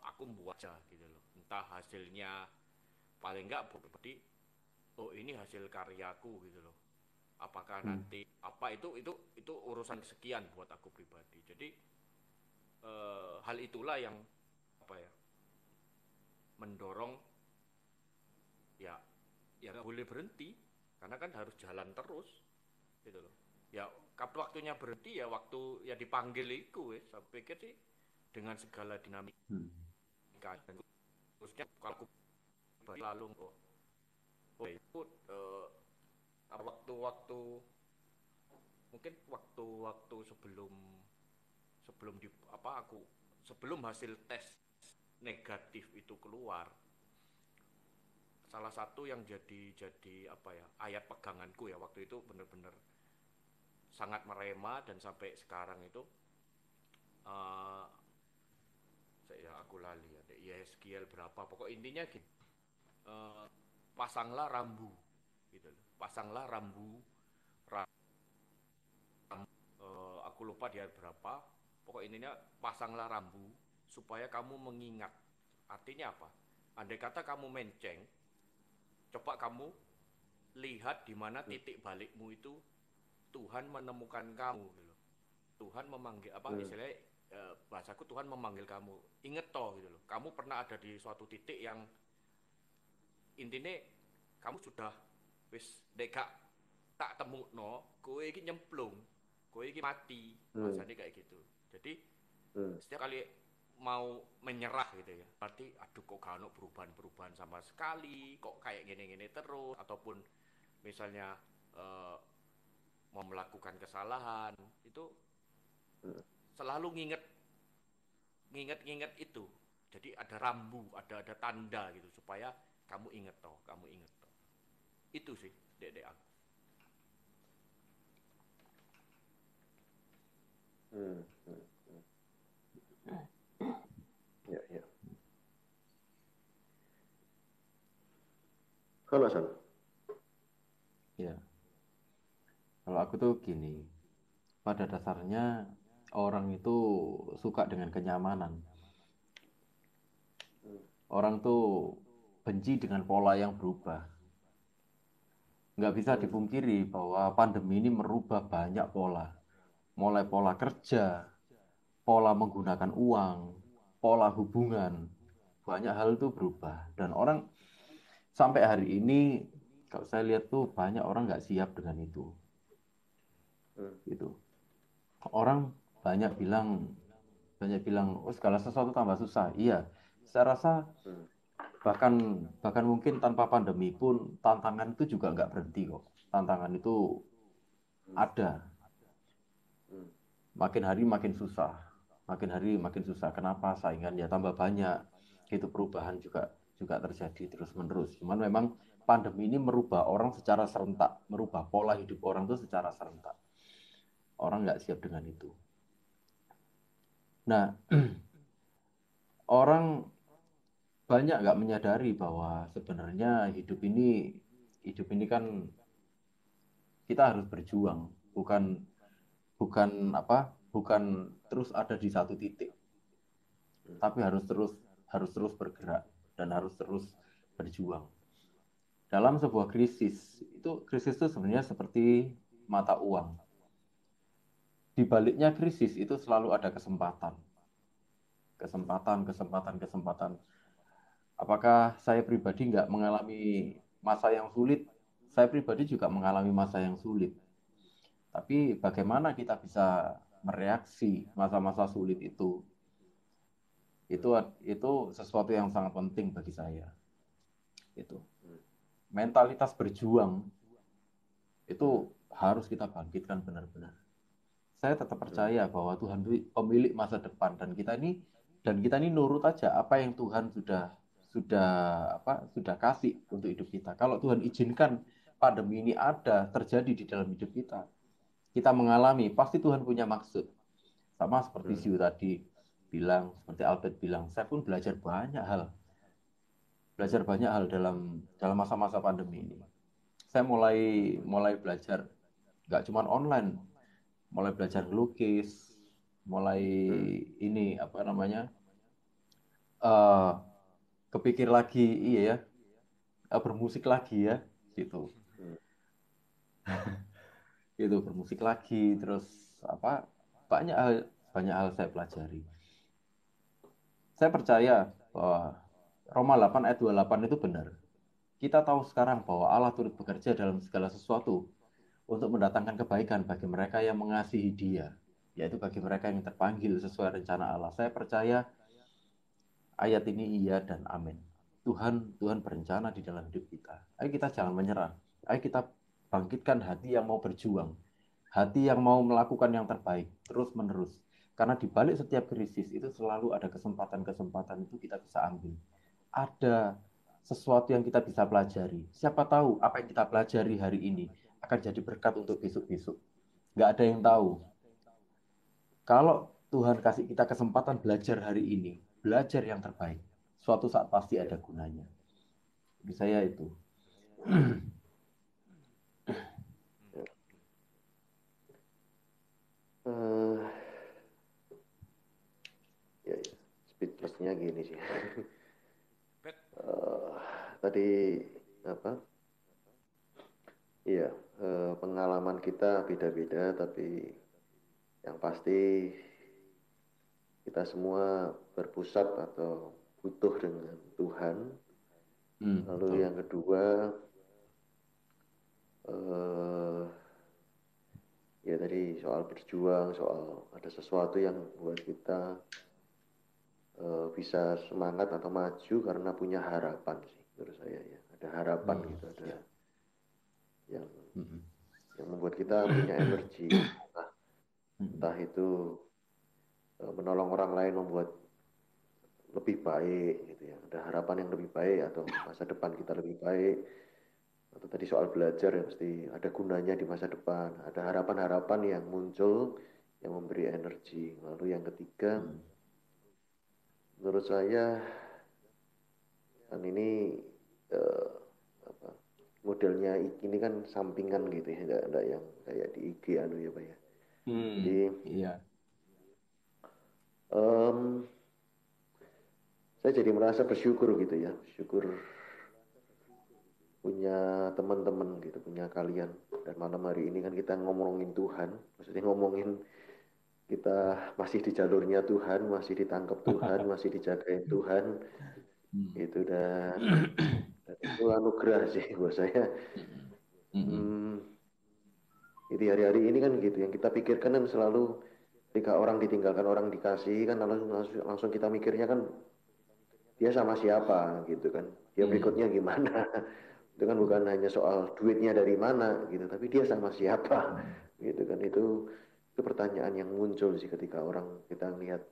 aku membuat aja gitu loh. Entah hasilnya paling enggak berarti oh ini hasil karyaku gitu loh. Apakah nanti apa itu urusan sekian buat aku pribadi. Jadi hal itulah yang apa ya, mendorong ya ya nggak boleh berhenti karena kan harus jalan terus gitu loh. Ya kapan waktunya berhenti ya waktu ya dipanggil itu, saya pikir sih dengan segala dinamika dan khususnya kalau aku lalu itu waktu-waktu mungkin waktu-waktu sebelum sebelum di apa aku sebelum hasil tes negatif itu keluar, salah satu yang jadi apa ya, ayat peganganku ya waktu itu, bener-bener sangat merema. Dan sampai sekarang itu uh, saya aku lali ya, Yeskiel berapa, pokok intinya gitu, uh, pasanglah rambu gitu loh. Pasanglah rambu, aku lupa dia berapa, pokok intinya pasanglah rambu supaya kamu mengingat. Artinya apa? Andai kata kamu menceng, coba kamu lihat di mana titik balikmu itu. Tuhan menemukan kamu gitu. Tuhan memanggil apa istilahnya, bahasaku, Tuhan memanggil kamu. Ingat toh gitu loh. Kamu pernah ada di suatu titik yang intinya kamu sudah wis deka tak temu no, kowe iki nyemplung, kowe iki mati, bahasanya kayak gitu. Jadi setiap kali mau menyerah gitu ya, berarti aduh kok gak ada perubahan-perubahan sama sekali, kok kayak gini-gini terus, ataupun misalnya mau melakukan kesalahan itu selalu nginget itu. Jadi ada rambu, ada tanda gitu supaya kamu inget toh, itu sih dek aku. Ya, ya. Halo, San. Ya, kalau aku tuh gini, pada dasarnya orang itu suka dengan kenyamanan. Orang tuh benci dengan pola yang berubah. Nggak bisa dipungkiri bahwa pandemi ini merubah banyak pola. Mulai pola kerja, pola menggunakan uang, pola hubungan. Banyak hal itu berubah. Dan orang sampai hari ini, kalau saya lihat tuh banyak orang nggak siap dengan itu. Gitu. Orang banyak bilang, oh segala sesuatu tambah susah. Iya, saya rasa bahkan mungkin tanpa pandemi pun tantangan itu juga nggak berhenti kok. Tantangan itu ada, makin hari makin susah, makin hari makin susah. Kenapa? Saingan ya tambah banyak, itu perubahan juga terjadi terus menerus. Cuman memang pandemi ini merubah orang secara serentak, merubah pola hidup orang itu secara serentak. Orang nggak siap dengan itu. Nah, orang banyak nggak menyadari bahwa sebenarnya hidup ini kan kita harus berjuang, bukan bukan terus ada di satu titik, tapi harus terus bergerak dan harus terus berjuang. Dalam sebuah krisis itu sebenarnya seperti mata uang. Di baliknya krisis itu selalu ada kesempatan. Kesempatan. Apakah saya pribadi nggak mengalami masa yang sulit? Saya pribadi juga mengalami masa yang sulit. Tapi bagaimana kita bisa mereaksi masa-masa sulit itu? Itu sesuatu yang sangat penting bagi saya. Itu mentalitas berjuang itu harus kita bangkitkan benar-benar. Saya tetap percaya bahwa Tuhan itu pemilik masa depan dan kita ini nurut aja apa yang Tuhan sudah kasih untuk hidup kita. Kalau Tuhan izinkan pandemi ini terjadi di dalam hidup kita mengalami, pasti Tuhan punya maksud. Sama seperti Siu tadi bilang, seperti Albert bilang, saya pun belajar banyak hal dalam masa-masa pandemi ini. Saya mulai belajar nggak cuma online, mulai belajar melukis, mulai ini apa namanya, kepikir lagi, iya ya, bermusik lagi ya, gitu. Itu bermusik lagi, terus apa, banyak hal saya pelajari. Saya percaya bahwa Roma 8 ayat 28 itu benar. Kita tahu sekarang bahwa Allah turut bekerja dalam segala sesuatu untuk mendatangkan kebaikan bagi mereka yang mengasihi Dia, yaitu bagi mereka yang terpanggil sesuai rencana Allah. Saya percaya ayat ini iya dan amin. Tuhan berencana di dalam hidup kita. Ayo kita jangan menyerah. Ayo kita bangkitkan hati yang mau berjuang. Hati yang mau melakukan yang terbaik terus-menerus. Karena di balik setiap krisis itu selalu ada kesempatan-kesempatan itu kita bisa ambil. Ada sesuatu yang kita bisa pelajari. Siapa tahu apa yang kita pelajari hari ini akan jadi berkat untuk besok-besok. Nggak ada yang tahu. Kalau Tuhan kasih kita kesempatan belajar hari ini, belajar yang terbaik, suatu saat pasti ada gunanya. Bagi saya itu. Eh, ya, speechless-nya gini sih. Bet, Tadi apa? Iya, pengalaman kita beda-beda, tapi yang pasti kita semua berpusat atau butuh dengan Tuhan. Lalu Betul. yang kedua, eh, ya tadi soal berjuang, soal ada sesuatu yang buat kita bisa semangat atau maju karena punya harapan sih menurut saya ya. Ada harapan gitu, ada Ya. yang Mm-mm. yang membuat kita punya energi. Entah itu menolong orang lain membuat lebih baik gitu ya. Ada harapan yang lebih baik atau masa depan kita lebih baik. Atau tadi soal belajar ya pasti ada gunanya di masa depan. Ada harapan-harapan yang muncul yang memberi energi. Lalu yang ketiga, menurut saya kan ini eh, apa, modelnya ini kan sampingan gitu ya, enggak yang kayak di IG anu ya Pak ya. Jadi Iya. em, saya jadi merasa bersyukur gitu ya, bersyukur punya teman-teman gitu, punya kalian. Dan malam hari ini kan kita ngomongin Tuhan, maksudnya ngomongin kita masih di jalurnya Tuhan, masih ditangkap Tuhan, masih dijagain Tuhan. Itu dan itu anugerah sih buat saya. Hmm, jadi hari-hari ini kan gitu, yang kita pikirkan kan selalu ketika orang ditinggalkan, orang dikasih kan langsung kita mikirnya kan dia sama siapa gitu kan, dia berikutnya gimana. Itu kan bukan hanya soal duitnya dari mana gitu, tapi dia sama siapa gitu kan. Itu pertanyaan yang muncul sih ketika orang kita lihat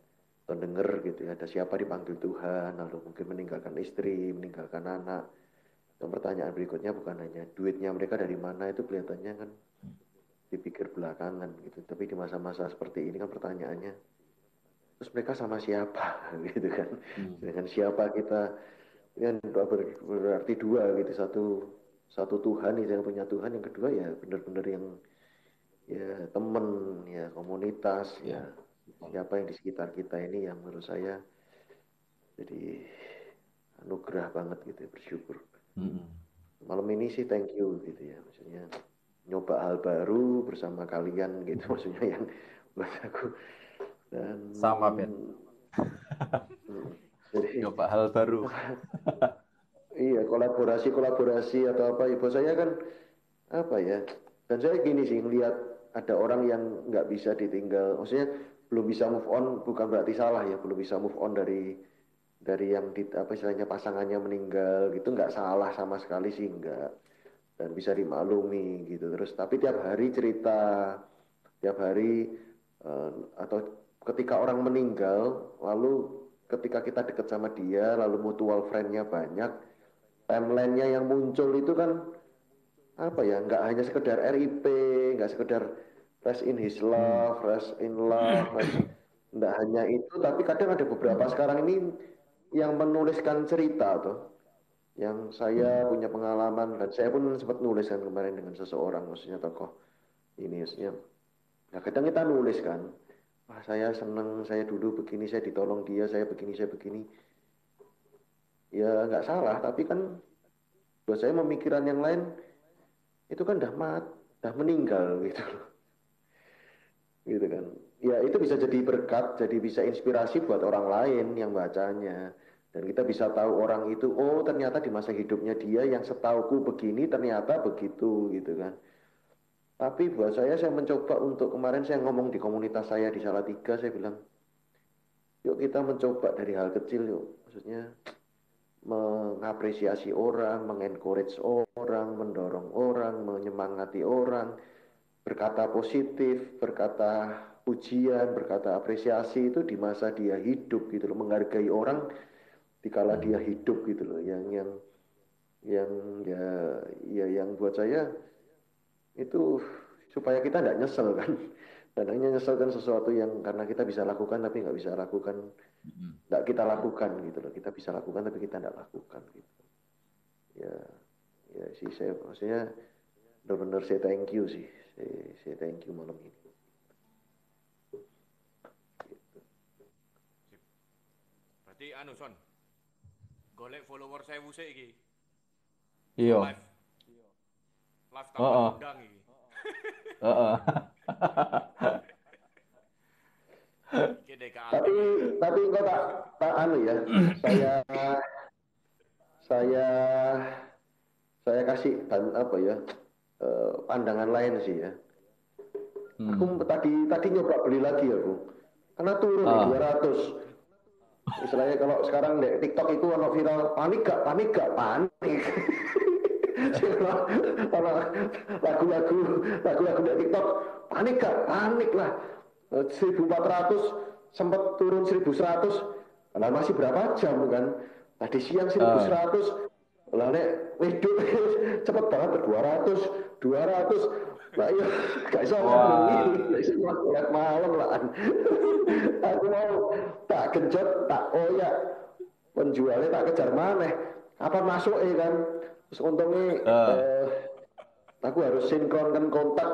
atau denger gitu ya, ada siapa dipanggil Tuhan lalu mungkin meninggalkan istri, meninggalkan anak. Dan pertanyaan berikutnya bukan hanya duitnya mereka dari mana, itu kelihatannya kan dipikir belakangan gitu. Tapi di masa-masa seperti ini kan pertanyaannya, terus mereka sama siapa gitu kan. Dengan siapa kita, kan berarti dua gitu, satu Tuhan itu yang punya Tuhan, yang kedua ya benar-benar yang ya temen, ya komunitas, ya Ya. siapa yang di sekitar kita ini yang menurut saya jadi anugerah banget gitu ya, bersyukur. Malam ini sih thank you gitu ya, maksudnya nyoba hal baru bersama kalian gitu maksudnya yang buat aku. Dan Sama, Ben. jadi Coba hal baru. iya, kolaborasi atau apa ya buat saya kan apa ya, dan saya gini sih ngelihat ada orang yang nggak bisa ditinggal, maksudnya belum bisa move on, bukan berarti salah ya, belum bisa move on dari yang di apa istilahnya pasangannya meninggal gitu, nggak salah sama sekali sih, nggak, dan bisa dimaklumi gitu. Terus tapi tiap hari cerita, tiap hari atau ketika orang meninggal lalu ketika kita dekat sama dia lalu mutual friend-nya banyak, timeline-nya yang muncul itu kan apa ya, nggak hanya sekedar RIP, nggak sekedar rest in his love, rest in love, nggak hanya itu, tapi kadang ada beberapa sekarang ini yang menuliskan cerita tuh, yang saya punya pengalaman dan saya pun sempat nulis kan kemarin dengan seseorang, maksudnya tokoh ini, maksudnya, nah kadang kita nulis kan, wah saya seneng, saya dulu begini, saya ditolong dia, saya begini, ya nggak salah, tapi kan buat saya pemikiran yang lain itu kan dah meninggal gitu loh, gitu kan. Ya itu bisa jadi berkat, jadi bisa inspirasi buat orang lain yang bacanya. Dan kita bisa tahu orang itu, oh ternyata di masa hidupnya dia yang setauku begini, ternyata begitu gitu kan. Tapi buat saya mencoba untuk, kemarin saya ngomong di komunitas saya di Salatiga, saya bilang, yuk kita mencoba dari hal kecil yuk. Maksudnya mengapresiasi orang, mengencourage orang, mendorong orang, menyemangati orang, berkata positif, berkata pujian, berkata apresiasi itu di masa dia hidup gitu loh, menghargai orang dikala dia hidup gitu loh, yang yang ya yang buat saya itu supaya kita nggak nyesel kan. Kadangnya nyesel kan sesuatu yang karena kita bisa lakukan tapi nggak bisa lakukan, Mm-mm. nggak kita lakukan gitu loh. Kita bisa lakukan tapi kita nggak lakukan gitu. Ya, ya sih saya maksudnya benar-benar saya thank you sih. Saya thank you malam ini. Sip. Berarti anu Son, golek follower 1000 sik iki. Iya. Live tanpa Heeh. diundang iki. Heeh. Iki dek Tapi ultimate. tapi kok tak anu ya. Saya saya saya kasih apa ya pandangan lain sih ya. Aku Hmm. tadi nyoba beli lagi aku. Karena turun nih Ah. 200. Istilahnya kalau sekarang di TikTok itu ono viral panik gak panik. Kalau lagu-lagu di TikTok panik lah. 1400 sempat turun 1100. Nah, masih berapa jam kan? Tadi siang Ah. 1100. Lah nek hidup cepet banget 200. Lah iya gak iso live bengi, Wah. gak iso live malam lah. Aku mau tak genjot, tak oyak penjualnya tak kejar maneh. Apa masuk kan? Terus untungnya Ah. aku harus sinkronkan kontak,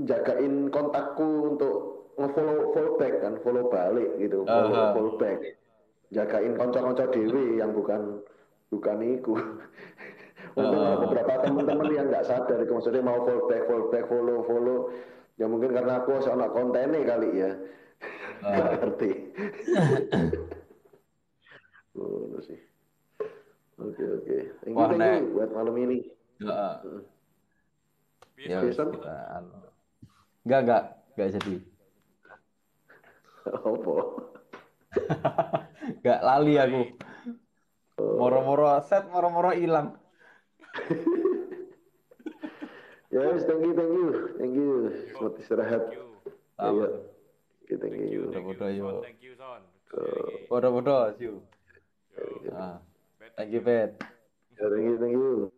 jagain kontakku untuk ngefollow follow back kan, follow balik gitu, follow Aha. back. Jagain konco-konco dewi yang bukan bukan iku. Untung ada Heeh. beberapa teman-teman yang nggak sadar itu maksudnya mau follow back, follow. Ya mungkin karena aku soal kontennya kali ya. Nggak Ah. ngerti. Oh, sih. Oke. Wah, Thank you nek. buat malam ini. Heeh. Piye Ya Son? wis Jason, kita anu. Enggak jadi. apa? Enggak lali aku. Mulai Moro-moro set, moro-moro hilang. Yes, thank you. yo, Selamat istirahat. thank you. Ya. Apa tuh? Oke, thank you. Thank Podo-podo you Son, yo. thank you Son. Share iki. Podo-podo, siu. Yo, Ah. bet Thank thank you, you. Pet. Thank you.